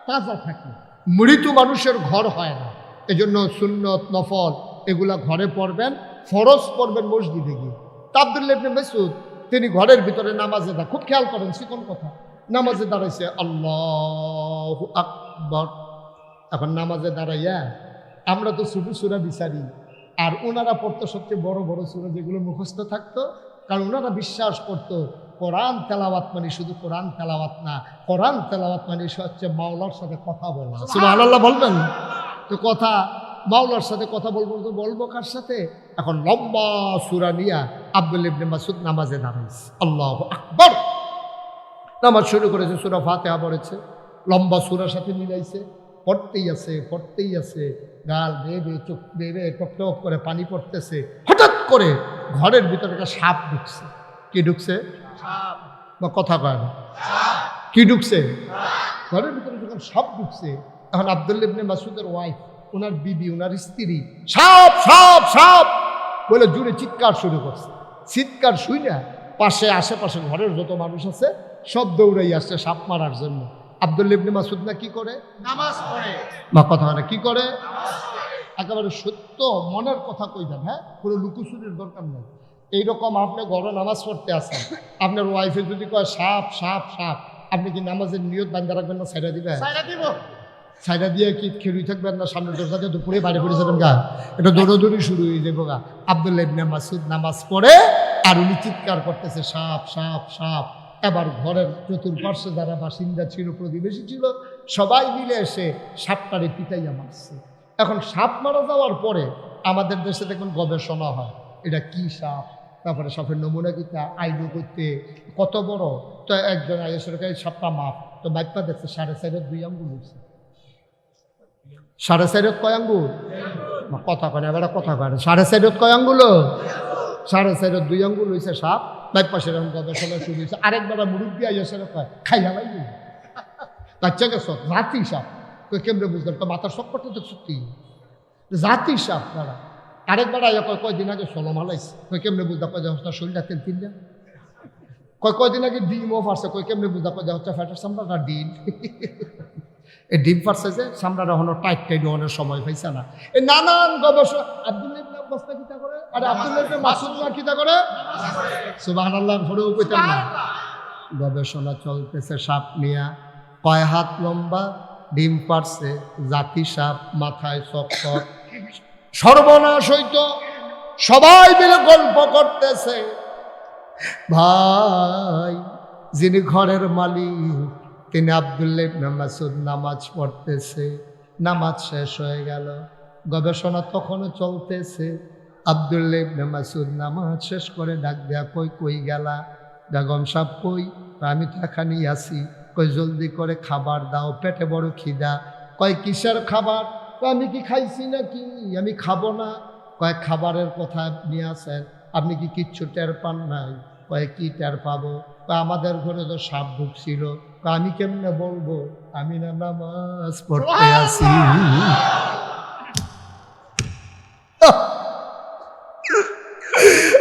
তাজা থাকে। মৃত মানুষের ঘর হয় না, এজন্য সুন্নত নফল এগুলা ঘরে পড়বেন, ফরজ পড়বেন মসজিদে গিয়ে। তা আব্দুল্লাহ ইবনে মাসউদ তিনি ঘরের ভিতরে নামাজে দা, খুব খেয়াল করেন চিকন কথা, নামাজে দাঁড়াইছে আল্লাহু আকবার। এখন নামাজে দাঁড়াইয়া আমরা তো ছোট সূরা বিচারি, আর ওনারা পড়তো সবচেয়ে বড় বড় সূরা যেগুলো মুখস্থ থাকতো, কারণ ওনারা বিশ্বাস করতো কোরআন তেলাওয়াত মানে শুধু কোরআন তেলাওয়াত না, কোরআন তেলাওয়াত মানে হচ্ছে মাওলার সাথে কথা বলা। সুবহানাল্লাহ বলবেন তো, কথা মাওলার সাথে কথা বলবো তো বলবো কার সাথে? এখন লম্বা সূরা নিয়া আব্দুল্লাহ ইবনে মাসউদ নামাজে দাঁড়াইছে, আল্লাহু আকবার। নামাজ শুরু করেছে, সূরা ফাতিহা পড়েছে, লম্বা সূরার সাথে মিলাইছে, পড়তেই আছে, গাল বেয়ে চোখ বেয়ে টপ টপ করে পানি পড়তেছে। হঠাৎ করে ঘরের ভিতরে একটা সাপ ঢুকছে। কি ঢুকছে? বা কথা কয় না, কি ঢুকছে? ঘরের ভিতরে যখন সাপ ঢুকছে, এখন আব্দুল্লাহ ইবনে মাসউদের ওয়াইফ, ওনার বিবি, ওনার স্ত্রী সাপ সাপ সাপ বলে জুড়ে চিৎকার শুরু করছে। চিৎকার শুই না পাশে আশেপাশে ঘরের যত মানুষ আছে সব দৌড়াই আসছে সাপ মারার জন্য। আব্দুল্লাহ ইবনে মাসউদ না কি করে? নামাজ পড়ে। বা কথা হয় না, কি করে? একেবারে সত্য মনের কথা কইবেন, হ্যাঁ, কোনো লুকুচুরির দরকার নেই। এইরকম আপনি ঘরে নামাজ পড়তে আসেন, আপনার ওয়াইফে যদি কয় সাপ সাপ সাপ, আপনি কি নামাজের নিয়ত বান্ধা রাখবেন না ছাইড়া দিবেন? ছাইড়া দিয়ে কি খেলুই থাকবেন না সামনের দরজাতে দুপুরে বাইরে পড়ে যাবেন গা? এটা দৌড়াদৌড়ি শুরু হয়ে যাবো গা। আব্দুল্লাহ ইবনে মাসউদ নামাজ পড়ে আর উনি চিৎকার করতেছে সাপ সাপ সাপ। এবার ঘরের চতুর্পার্শ্বে যারা বাসিন্দা ছিল, প্রতিবেশী ছিল, সবাই মিলে এসে সাপটারে পিটাইয়া মারছে। এখন সাপ মারা যাওয়ার পরে আমাদের দেশে দেখুন গবেষণা হয়, এটা কি সাপ, তারপরে সাপের নমুনা কিতা আইডু করতে কত বড়। তো একজন আইএসের কাছে সাপটা মাপ, তো মাইপা দেখছে 4.5 2 আঙ্গুল হয়েছে। 4.5 কয় আঙ্গুল? কথা কয় না, এবার কথা কয় না। 4.5 কয় আঙ্গুল? 4.5 2 আঙ্গুল হয়েছে সাপ। বাইপাশে এরকম গবেষণা শুরু হয়েছে। আরেকবার মুরব্বী আইএসের কয় খাইয়া লাগবে বাচ্চা গেছ রাতি সাপ। কই কেমনে বুঝলেন? মাথার সব করতে তো সত্যি জাতি সাপ দাঁড়া। আরেকবার আইয়া কয়দিন আগে সলম হালাইছে। কই কেমনে বুঝতে কয় হচ্ছে শরীরটা তেল তিন দেন। কয়দিন আগে ডিমও ফারছে। কই কেমনে বুঝতে কয় হচ্ছে ফ্যাটের চামড়াটা ডিম। এই ডিম ফারছে যে চামড়াটা হলো টাইট টাইট হওয়ার সময় পাইছে না। এই নানান গবেষণা। আব্দুল্লাহ ইবনে আব্বাস না কিতা করে, আরে আব্দুল্লাহ ইবনে মাসউদ না কিতা করে? সুবহানাল্লাহ পড়েও কইতেন না। গবেষণা চলতেছে সাপ নিয়া। কয় হাত লম্বা, ডিম পারছে, জাতি সাপ, মাথায় চক্কর, সর্বনাশ হইত। সবাই মিলে গল্প করতেছে। ভাই, যিনি ঘরের মালিক তিনি আব্দুল্লাহ ইবনে মাসউদ নামাজ পড়তেছে। নামাজ শেষ হয়ে গেল, গবেষণা তখনও চলতেছে। আব্দুল্লাহ ইবনে মাসউদ নামাজ শেষ করে ডাক দেয়া, কই গেলা? বেগম সাহেব কই? আমি তো এখানেই আছি। কই জলদি করে খাবার দাও, পেটে বড় খিদা। কয় কিসের খাবার? আমি কি খাইছি নাকি? আমি খাবো না। কয় খাবারের কথা নিয়ে আসেন, আপনি কি কিচ্ছু টের পান নাই? কয় কি টের পাবো? আমাদের ঘরে তো সাপ ঢুকছিল। আমি কেমনে বলবো? আমি না নামাজ পড়তে আসি।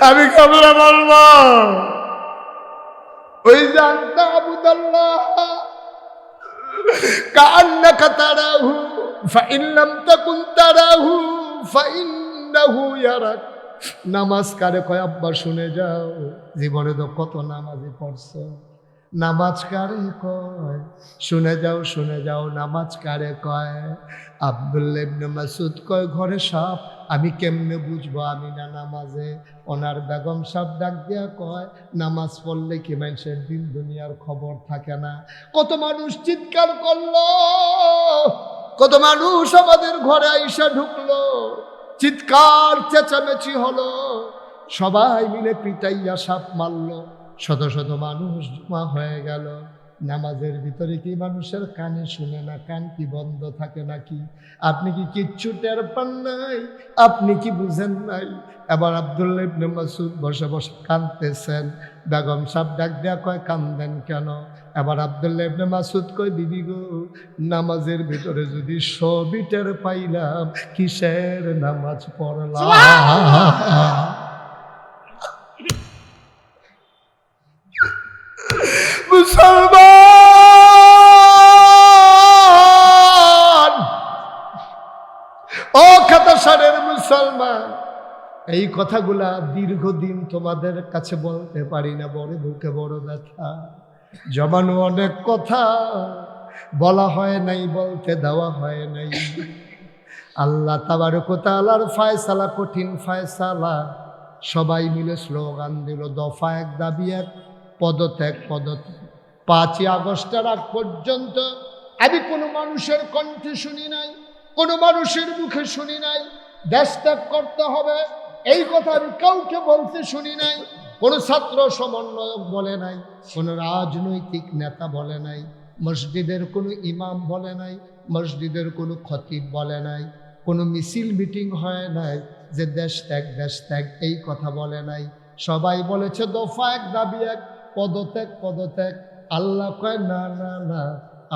আমি কেমনে বলবো? ওই জানতা আবুদাল্লাহ কান্নাকা তারাহু ফাইন লাম তাকুন তারাহু ফাইন্নাহু ইয়ারাক। নামাজ কারে কয়? আব্বা শুনে যাও, জীবনে তো কত নামাজি পড়ছো। নামাজ কারে কয়? শুনে যাও নামাজ কারে কয়? আব্দুল্লাহ ইবনে মাসউদ কয় ঘরে সাপ, আমি কেমনে বুঝবো আমি না নামাজে? ওনার বেগম সাহেব ডাক দিয়া কয় নামাজ পড়লে কি মানুষের দিন দুনিয়ার খবর থাকে না? কত মানুষ চিৎকার করলো, কত মানুষ আমাদের ঘরে আইসা ঢুকলো, চিৎকার চেঁচামেচি হলো, সবাই মিলে পিটাইয়া সাপ মারল, শত শত মানুষ জমা হয়ে গেল। নামাজের ভিতরে কি মানুষের কানে শুনে না? কান কি বন্ধ থাকে নাকি? আপনি কি কিচ্ছু টের পান নাই? আপনি কি বুঝেন নাই? এবার আব্দুল্লাহ ইবনে মাসউদ বসে বসে কাঁদতেছেন। বেগম সাহেব ডাক দেয়া কয়, কান্দেন কেন? এবার আব্দুল্লাহ ইবনে মাসউদ কয়, বিবি গো, নামাজের ভিতরে যদি সবই টের পাইলাম, কিসের নামাজ পড়লাম? মুসলমান, ও খাতাসারের মুসলমান, এই কথাগুলা দীর্ঘদিন তোমাদের কাছে বলতে পারি না, বড় বুকে বড় ব্যথা। জমানো অনেক কথা বলা হয় নাই, বলতে দেওয়া হয় নাই। আল্লাহ তাবারক ওয়া তাআলার ফয়সালা, কঠিন ফয়সালা। সবাই মিলে স্লোগান দিল, দফা এক, দাবি এক, পদত্যাগ পদত্যাগ। 5ই আগস্টের আগ পর্যন্ত আমি কোনো মানুষের কণ্ঠে শুনি নাই, কোনো মানুষের মুখে শুনি নাই দেশ ত্যাগ করতে হবে, এই কথা আমি কাউকে বলতে শুনি নাই। কোনো ছাত্র সমন্বয়ক বলে নাই, কোনো রাজনৈতিক নেতা বলে নাই, মসজিদের কোনো ইমাম বলে নাই, মসজিদের কোনো খতিব বলে নাই, কোনো মিছিল মিটিং হয় নাই যে দেশ ত্যাগ এই কথা বলে নাই। সবাই বলেছে দফা এক, দাবি এক, পদত্যাগ পদত্যাগ। আল্লাহ কয়, না না না,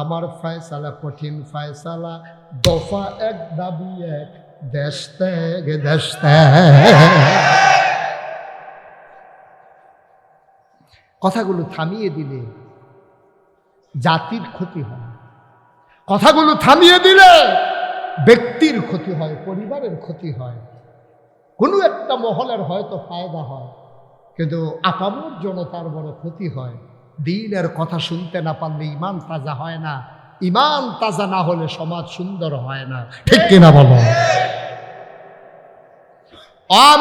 আমার ফয়সালা কঠিন ফয়সালা, দফা এক, দাবি এক, দেশ ত্যাগ দেশ ত্যাগ। কথাগুলো থামিয়ে দিলে জাতির ক্ষতি হয়, কথাগুলো থামিয়ে দিলে ব্যক্তির ক্ষতি হয়, পরিবারের ক্ষতি হয়, কোনো একটা মহলের হয়তো ফায়দা হয়, কিন্তু আপামর জনতার বড় ক্ষতি হয়। দ্বীনের কথা শুনতে না পারলে ইমান তাজা হয় না, ইমান তাজা না হলে সমাজ সুন্দর হয় না, ঠিক কিনা বলো?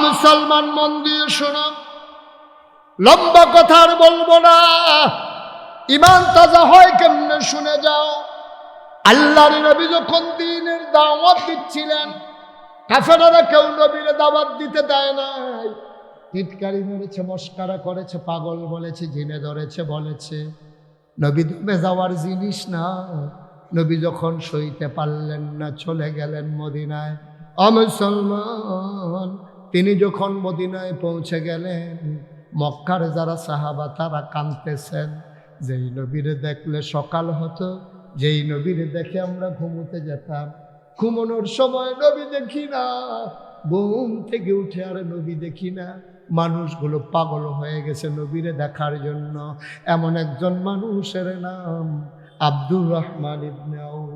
মুসলমান মন দিয়ে শোনো, লম্বা কথা আর বলবো না। ইমান তাজা হয় কেমনে শুনে যাও। আল্লাহর নবী যখন দ্বীনের দাওয়াত দিচ্ছিলেন, কাফেররা কেউ নবীর দাওয়াত দিতে দেয় নাই। টিটকারি মেরেছে, মস্কারা করেছে, পাগল বলেছে, জিনে ধরেছে বলেছে। নবী দমে যাওয়ার জিনিস না। নবী যখন সইতে পারলেন না, চলে গেলেন মদিনায়। মুসলমান, তিনি যখন মদিনায় পৌঁছে গেলেন, মক্কার যারা সাহাবা তারা কাঁদতেছেন। যেই নবীরে দেখলে সকাল হতো, যেই নবীরে দেখে আমরা ঘুমোতে যেতাম, ঘুমানোর সময় নবী দেখি না, ঘুম থেকে উঠে আর নবী দেখি না। মানুষগুলো পাগল হয়ে গেছে নবীরে দেখার জন্য। এমন একজন মানুষের নাম আব্দুর রহমান ইবনে আউফ।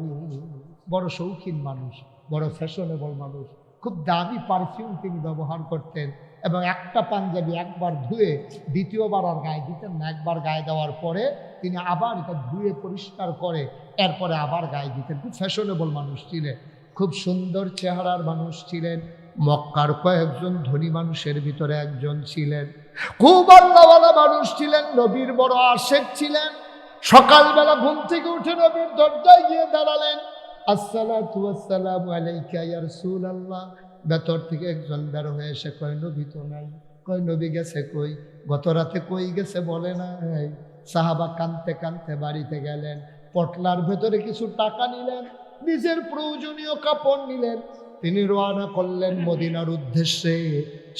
বড় শৌখিন মানুষ, বড় ফ্যাশনেবল মানুষ, খুব দামি পারফিউম তিনি ব্যবহার করতেন, এবং একটা পাঞ্জাবি একবার ধুয়ে দ্বিতীয়বার আর গায়ে দিতেন না। একবার গায়ে দেওয়ার পরে তিনি আবার এটা ধুয়ে পরিষ্কার করে এরপরে আবার গায়ে দিতেন। খুব ফ্যাশনেবল মানুষ ছিলেন, খুব সুন্দর চেহারার মানুষ ছিলেন। মক্কার কয়েকজন ধনী মানুষের ভিতরে একজন ছিলেন। খুব আল্লাহওয়ালা মানুষ ছিলেন, নবীর বড় আশেক ছিলেন। সকালবেলা ঘুম থেকে উঠে নবীর দরজায় গিয়ে দাঁড়ালেন, আসসালাতু ওয়াসসালামু আলাইকা ইয়া রাসূলুল্লাহ। ভেতর থেকে একজন বের হয়ে এসে কয়, নবী তো নাই। কয়, নবী গেছে কই? গত রাতে কই গেছে বলে নাই। সাহাবা কাঁদতে কাঁদতে বাড়িতে গেলেন, পটলার ভেতরে কিছু টাকা নিলেন, নিজের প্রয়োজনীয় কাপড় নিলেন, তিনি রওনা করলেন মদিনার উদ্দেশ্যে।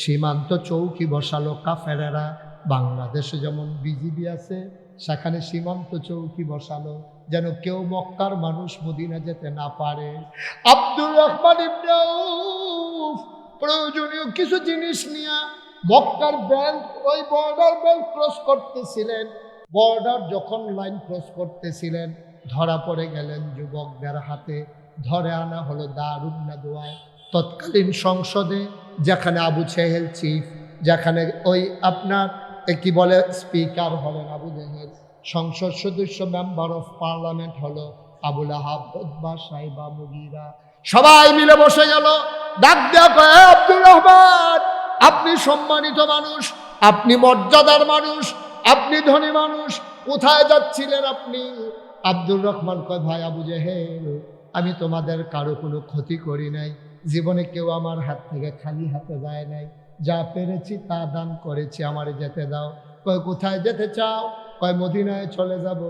সীমান্ত চৌকি বসালো কাফেরেরা। বাংলাদেশে যেমন বিজিবি আছে, সেখানে সীমান্ত চৌকি বসালো, যেন কেউ মক্কার মানুষ মদিনা যেতে না পারে। আব্দুর রহমান ইবনে আউফ প্রয়োজনীয় কিছু জিনিস নিয়ে মক্কার বেল্ট, ওই বর্ডার বেল্ট ক্রস করতেছিলেন। বর্ডার যখন লাইন ক্রস করতেছিলেন, ধরা পড়ে গেলেন যুবকদের হাতে। ধরে আনা হলো দারুন নাদওয়ায়, তৎকালীন সংসদে, যেখানে আবু জেহেল চিফ, যেখানে ওই আপনার কি বলে স্পিকার হলেন আবু জেহেল, সংসদ সদস্য মেম্বার অফ পার্লামেন্ট হলো আবুল আহাব, উতবা, সাইবা, মুগীরা। সবাই মিলে বসে গেল। ডাক দেয়া কয়, আব্দুর রহমান, আপনি সম্মানিত মানুষ, আপনি মর্যাদার মানুষ, আপনি ধনী মানুষ, কোথায় যাচ্ছিলেন আপনি? আব্দুর রহমান কয়, ভাই আবু জেহেল, আমি তোমাদের কারো কোনো ক্ষতি করি নাই, জীবনে কেউ আমার হাত থেকে খালি হাতে যায় নাই, যা পেরেছি তা দান করেছি, আমারে যেতে দাও। কয় কোথায় যেতে চাও? কয় মদিনায় চলে যাব।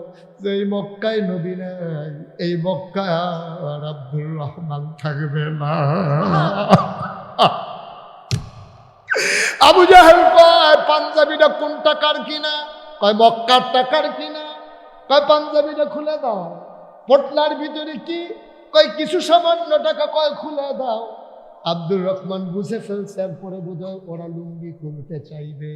যেই মক্কায় নবী নাই, এই মক্কায় আর আব্দুর রহমান থাকবে না। আবু জাহেল কয় পাঞ্জাবিটা কোন টাকার কিনা? কয় মক্কার টাকার কিনা। কয় পাঞ্জাবিটা খুলে দাও। পটলার ভিতরে কি? কয় কিছু সামান্য টাকা। কয় খুলে দাও। আব্দুর রহমান বুঝে ফেলছে পরে বোধহয় ওরা লুঙ্গি খুলতে চাইবে।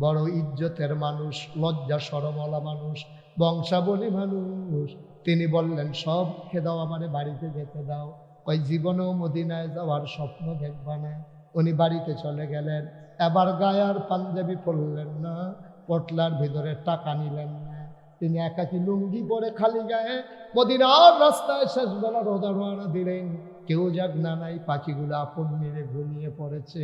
বড় ইজ্জতের মানুষ, লজ্জা শরমওয়ালা মানুষ, বংশাবলী মানুষ। তিনি বললেন সব রেখে দাও, আমারে বাড়িতে যেতে দাও। কয় জীবনেও মদিনায় যাওয়ার স্বপ্ন দেখবা না। উনি বাড়িতে চলে গেলেন। এবার গায়ে আর পাঞ্জাবি পরলেন না, পটলার ভিতরে টাকা নিলেন না। তিনি একাকি লুঙ্গি পরে খালি গায়ে মদিনার রাস্তায় শেষ বেলা রওনা দিলেন। কেউ যাক না নাই, পাখিগুলো আপন মেরে ঘুমিয়ে পড়েছে,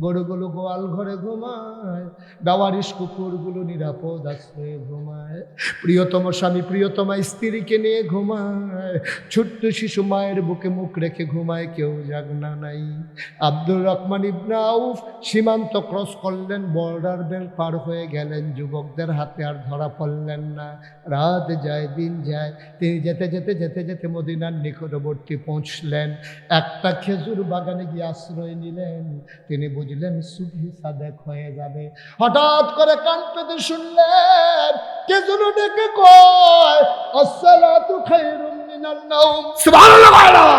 গরুগুলো গোয়াল ঘরে ঘুমায়, বেওয়ারিশ কুকুরগুলো নিরাপদ আছে ঘুমায়, প্রিয়তম স্বামী প্রিয়তমা স্ত্রীকে নিয়ে ঘুমায়, ছোট্ট শিশু মায়ের বুকে মুখ রেখে ঘুমায়, কেউ যাক না নাই। আব্দুর রহমান ইবনে আউফ সীমান্ত ক্রস করলেন, বর্ডার বেল পার হয়ে গেলেন, যুবকদের হাতে আর ধরা পড়লেন না। রাত যায় দিন যায়, তিনি যেতে যেতে যেতে যেতে মদিনার নিকটবর্তী পৌঁছলেন। একটা খেজুর বাগানে গিয়ে আশ্রয় নিলেন। তিনি বুঝলেন সুবহি সাদেক হয়ে যাবে। হঠাৎ করে কান পেতে শুনলেন কে যেন ডেকে কয় আসসালাতু খায়রুম মিনান নাওম, সুবহানাল্লাহ।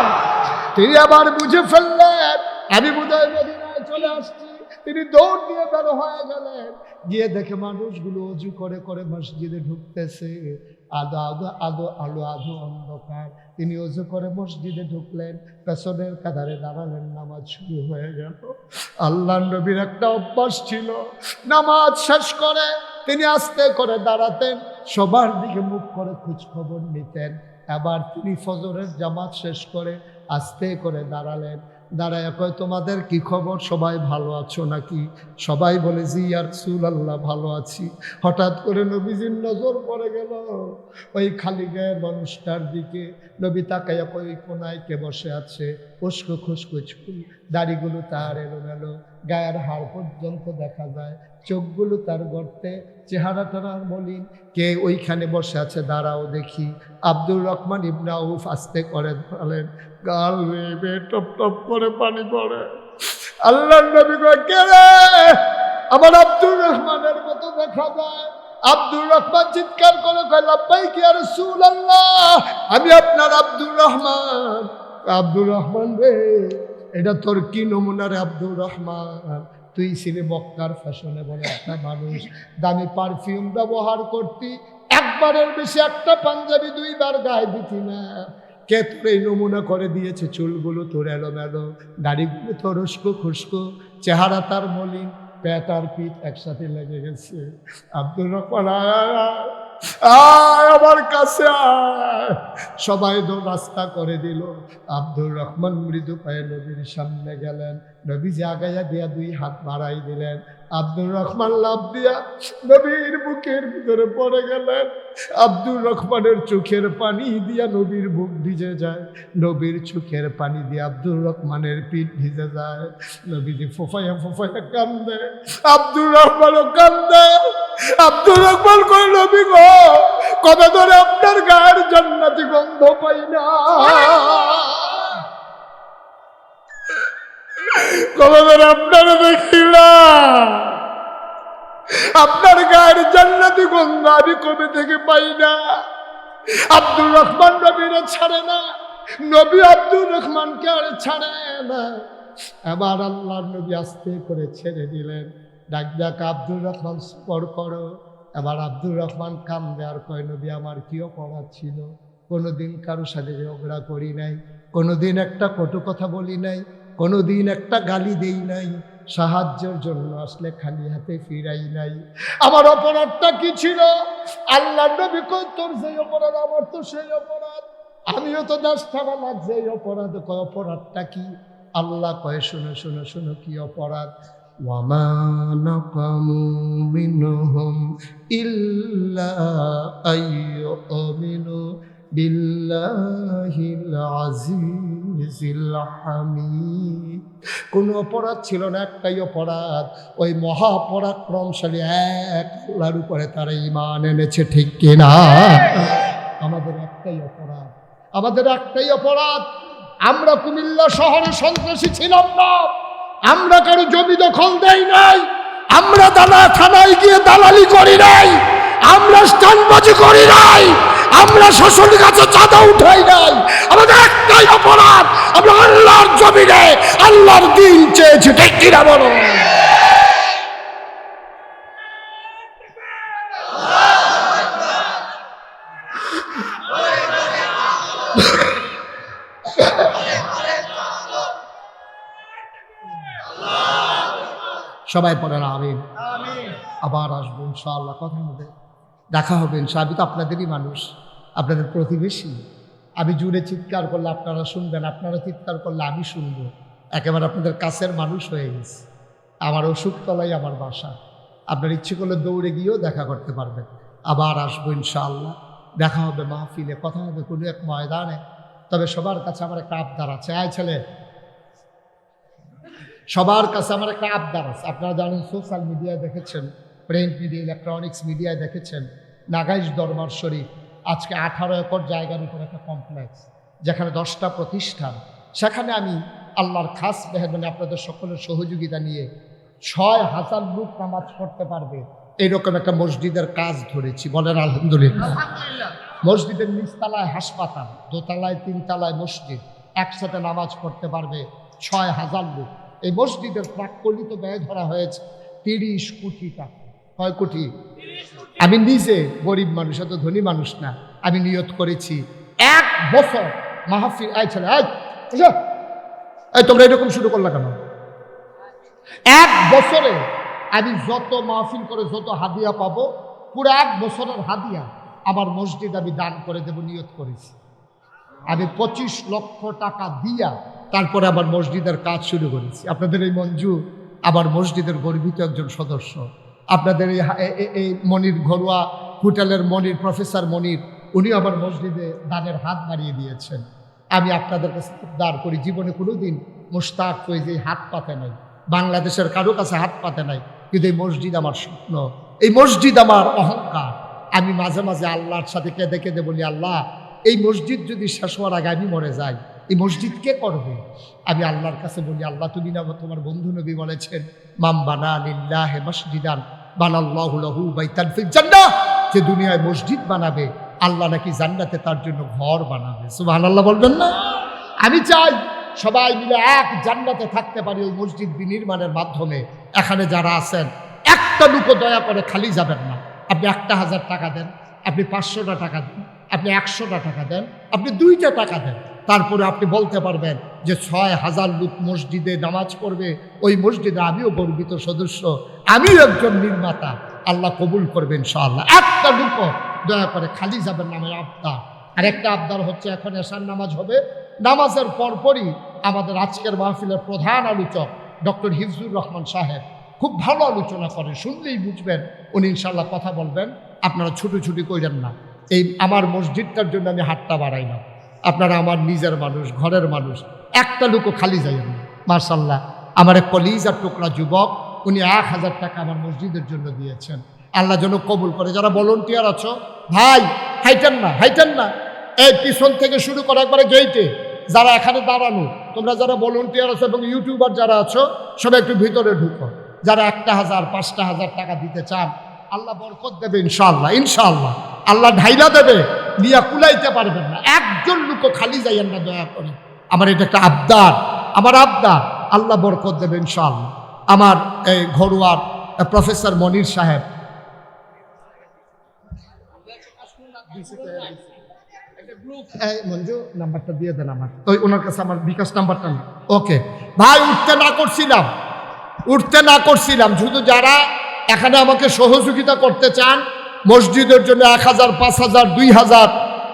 তিনি আবার বুঝে ফেললেন আমি বোধহয় মদিনায় চলে আসছি। তিনি দৌড় দিয়ে বের হয়ে গেলেন। গিয়ে দেখে মানুষগুলো অজু করে করে মসজিদে ঢুকতেছে। আধো আধো আধো আলো আধো অন্ধকার। তিনি অজু করে মসজিদে ঢুকলেন, পেছনের কাতারে দাঁড়ালেন, নামাজ শুরু হয়ে গেল। আল্লাহর নবীর একটা অভ্যাস ছিল, নামাজ শেষ করে তিনি আস্তে করে দাঁড়াতেন, সবার দিকে মুখ করে খোঁজ খবর নিতেন। এবার তিনি ফজরের জামাত শেষ করে আস্তে করে দাঁড়ালেন। দাঁড়ায় কয় তোমাদের কি খবর, সবাই ভালো আছো নাকি? সবাই বলে জি ইয়া রাসূলুল্লাহ ভালো আছি। হঠাৎ করে নবীজির নজর পড়ে গেল ওই খালি গায়ের মানুষটার দিকে। নবী তাকাইয়া কই কোনায় কে বসে আছে, উস্কো খুস্কো চুল, দাড়িগুলো তার এলোমেলো, গায়ের হাড় পর্যন্ত দেখা যায়, চোখগুলো তার গর্তে, চেহারাটা তার মলিন। কে ওইখানে বসে আছে দাঁড়াও দেখি। আব্দুর রহমান ইবনে আউফ আস্তে করে ধরলেন, গাল বেয়ে টপ টপ করে পানি পড়ে। আল্লাহর নবী কয় কে রে? আমার আব্দুর রহমানের মতো দেখা যায়। আব্দুর রহমান চিৎকার করে কয় লাব্বাইক ইয়া রাসূলুল্লাহ, আমি আপনার আব্দুর রহমান। আব্দুর রহমান রে, এটা তোর কি নমুনা রে আব্দুর রহমান? তুই ছিলি মক্কার ফ্যাশনে বলে একটা মানুষ, দামি পারফিউম ব্যবহার করতি, একবারের বেশি একটা পাঞ্জাবি দুইবার গায়ে দিতি না। কে তোর এই নমুনা করে দিয়েছে? চুলগুলো তোর এলোমেলো, দাড়িগুলো তোর উস্কো খুস্কো, চেহারা তার মলিন, পেট আর পিঠ একসাথে লেগে গেছে। আব্দুর রহমান আয় আমার কাছে আয়। সবাই তো রাস্তা করে দিল। আব্দুর রহমান মৃদু পায়ে নবীর সামনে গেলেন। নবীজি আগাইয়া দিয়া দুই হাত বাড়াই দিলেন। আব্দুর রহমান লাফ দিয়া নবীর বুকের ভিতরে পড়ে গেলেন। আব্দুর রহমানের চোখের পানি দিয়া নবীর বুক ভিজে যায়, নবীর চোখের পানি দিয়ে আব্দুর রহমানের পিঠ ভিজে যায়। নবীজি ফোফাইয়া ফোফাইয়া কান্দে, আব্দুর রহমানও কান্দে। আব্দুর রহমান কয় নবী গো, কবে ধরে আপনার গায়ের জান্নাতি গন্ধ পাই না, কবে ধরে আপনারা দেখি না, আপনার গায়ের জান্নাতি গন্ধ আমি কবে থেকে পাই না। আব্দুর রহমান নবীরে ছাড়ে না, নবী আব্দুর রহমানকে আর ছাড়ে না। এবার আল্লাহর নবী আস্তে করে ছেড়ে দিলেন। ডাক ডাক আব্দুর রহমান সবর করো। এবার আব্দুর রহমান কান্দে আর কয় নবী আমার কি অপরাধ ছিল? কোনোদিন কারো সাথে ঝগড়া করি নাই, কোনোদিন একটা কটু কথা বলি নাই, কোনোদিন একটা গালি দেই নাই, সাহায্যের জন্য আসলে খালি হাতে ফিরাই নাই। আমার অপরাধটা কি ছিল? আল্লাহর নবী কয় তোর যে অপরাধ আমার তো সেই অপরাধ, আমিও তো 10 টাকা লাগছে এই অপরাধ। কয় অপরাধটা কি? আল্লাহ কয় শোনো শোনো শোনো কি অপরাধ। ওয়ামা নাকামু মিনহুম ইল্লা আইয়ুমিনু বিল্লাহিল আজিজ আজিজিল হামিদ। কোনো অপরাধ ছিল না, একটাই অপরাধ, ওই মহাপরাক্রমশালী এক আল্লাহর উপরে তারা ঈমান এনেছে, ঠিক কিনা? আমাদের একটাই অপরাধ, আমাদের একটাই অপরাধ, আমরা কুমিল্লা শহরে সন্ত্রাসী ছিলাম না, আমরা কারো জমি দখল দেই নাই, আমরা থানায় গিয়ে দালালি করি নাই, আমরা স্টানবাজি করি নাই, আমরা শাসনের কাছে চাঁদা উঠাই নাই। আমাদের একটাই অপরাধ, আমরা আল্লাহর জমিনে আল্লাহর দিন চেয়েছি, ঠিক কিনা বলো? সবাই পড়েন আমিন। আবার আসবো ইনশাআল্লাহ, কথা হবে, দেখা হবে ইনশাআল্লাহ। আমি তো আপনাদেরই মানুষ, আপনাদের প্রতিবেশী। আমি জুড়ে চিৎকার করলে আপনারা শুনবেন, আপনারা চিৎকার করলে আমি শুনবো। একেবারে আপনাদের কাছের মানুষ হয়ে গেছে। আমার অসুখতলাই আমার বাসা, আপনার ইচ্ছে করলে দৌড়ে গিয়েও দেখা করতে পারবেন। আবার আসবো ইনশাআল্লাহ, দেখা হবে মাহফিলে, কথা হবে কোনো এক ময়দানে। তবে সবার কাছে আমার একটা আবদার আছে। আয় ছেলে, সবার কাছে আমার একটা আবদার আছে। আপনারা জানেন, সোশ্যাল মিডিয়ায় দেখেছেন, প্রিন্ট মিডিয়া, ইলেকট্রনিক্স মিডিয়ায় দেখেছেন, নাগাইশ দরবার শরীফ আজকে 18 একর জায়গার উপর একটা কমপ্লেক্স, যেখানে 10টা প্রতিষ্ঠান। সেখানে আমি আল্লাহর খাস মেহরবানি আপনাদের সকলের সহযোগিতা নিয়ে 6000 লোক নামাজ পড়তে পারবে এইরকম একটা মসজিদের কাজ ধরেছি। বলেন আলহামদুলিল্লাহ। মসজিদের নিচতলায় হাসপাতাল, দোতলায় 3তলায় মসজিদ, একসাথে নামাজ পড়তে পারবে 6000 লোক। এই মসজিদের প্রাক্কলিত ব্যয় ধরা হয়েছে 30 কোটি টাকা। কয় কোটি? আমি নিজে গরিব মানুষ, এত ধনী মানুষ না। আমি নিয়ত করেছি 1 বছর মাহফিল। আয় ছেলে, এই তোমরা এরকম শুরু করলা কেন? 1 বছরে আমি যত মাহফিল করে যত হাদিয়া পাবো, পুরো 1 বছরের হাদিয়া আমার মসজিদ আমি দান করে দেব, নিয়ত করেছি। আমি 25 লক্ষ টাকা দিয়া তারপরে আমার মসজিদের কাজ শুরু করেছি। আপনাদের এই মঞ্জু আমার মসজিদের গর্বিত একজন সদস্য। আপনাদের এই মনির ঘরোয়া হোটেলের মনির, প্রফেসর মনির, উনি আমার মসজিদে দানের হাত বাড়িয়ে দিয়েছেন। আমি আপনাদের কাছে দাঁড় করি, জীবনে কোনোদিন মুশতাক ফৈজি হাত পাতে নাই, বাংলাদেশের কারো কাছে হাত পাতে নাই, কিন্তু এই মসজিদ আমার স্বপ্ন, এই মসজিদ আমার অহংকার। আমি মাঝে মাঝে আল্লাহর সাথে কেঁদে কেঁদে বলি, আল্লাহ এই মসজিদ যদি শেষ হওয়ার আগে আমি মরে যাই, এই মসজিদ কে করবে? আমি আল্লাহর কাছে বলি, আল্লাহ তুমি না তোমার বন্ধু নবী বলেছেন, মাম বানা লিল্লাহি মসজিদান বানাল্লাহু লাহু বাইতান ফিল জান্নাহ, যে দুনিয়ায় মসজিদ বানাবে আল্লাহ নাকি জান্নাতে তার জন্য ঘর বানাবে। সুবহানাল্লাহ বলবেন না? আমি চাই সবাই মিলে এক জান্নাতে থাকতে পারি ওই মসজিদ বিনির্মাণের মাধ্যমে। এখানে যারা আছেন, একটা লুকো দয়া করে খালি যাবেন না। আপনি 1000 টাকা দেন, আপনি 500টা টাকা দেন, আপনি 100টা টাকা দেন, আপনি 2টা টাকা দেন, তারপরে আপনি বলতে পারবেন যে 6000 লোক মসজিদে নামাজ পড়বে, ওই মসজিদে আমিও গর্বিত সদস্য, আমিও একজন নির্মাতা। আল্লাহ কবুল করবেন ইনশাআল্লাহ। একটা লোক দয়া করে খালি যাবেন না, আমার আবদার। আর একটা আবদার হচ্ছে, এখন এশার নামাজ হবে, নামাজের পরপরই আমাদের আজকের মাহফিলের প্রধান আলোচক ডক্টর হিফজুর রহমান সাহেব খুব ভালো আলোচনা করেন, শুনলেই বুঝবেন উনি ইনশাআল্লাহ কথা বলবেন। আপনারা ছুটি কইরেন না। এই আমার মসজিদটার জন্য আমি হাতটা বাড়াই না। আপনারা আমার নিজের মানুষ, ঘরের মানুষ, একটা লোকও খালি যাইবেন না। মাশাআল্লাহ, আমার এক কলিজার টুকরা যুবক, উনি 1000 টাকা আমার মসজিদের জন্য দিয়েছেন। আল্লাহ যেন কবুল করে। যারা ভলান্টিয়ার আছো, ভাই হাইটেন না, এই পিছন থেকে শুরু করে একবারে গেইটে যারা এখানে দাঁড়ানো, তোমরা যারা ভলান্টিয়ার আছো এবং ইউটিউবার যারা আছো, সবাই একটু ভিতরে ঢুকো। যারা 1000, 5000 টাকা দিতে চান, আল্লাহ বরকত দেবে ইনশাআল্লাহ। ইনশাআল্লাহ আল্লাহ ঢাইলা দেবে, নিয়া কুলাইতে পারবেন না। একজন লোকও খালি যাইয়েন না দয়া করে। আমার এটা একটা আবদার, আমার আবদার। আল্লাহ বরকত দেবে ইনশাআল্লাহ। আমার এই ঘরোয়ার প্রফেসর মনির সাহেব, মঞ্জু নাম্বারটা দিয়ে দেন আমার, ওই ওনার কাছে আমার বিকাশ নাম্বারটা না। ওকে ভাই, উঠতে না করছিলাম, শুধু যারা এখানে আমাকে সহযোগিতা করতে চান মসজিদের জন্য 1000, 5000, 2000,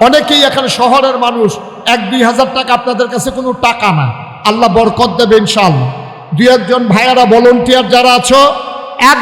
অনেকেই এখানে শহরের মানুষ, 1-2000 টাকা আপনাদের কাছে কোনো টাকা না। আল্লাহ বরকত দেবে ইনশাআল্লাহ। 2-1 জন ভাইয়ারা ভলান্টিয়ার যারা আছো, এক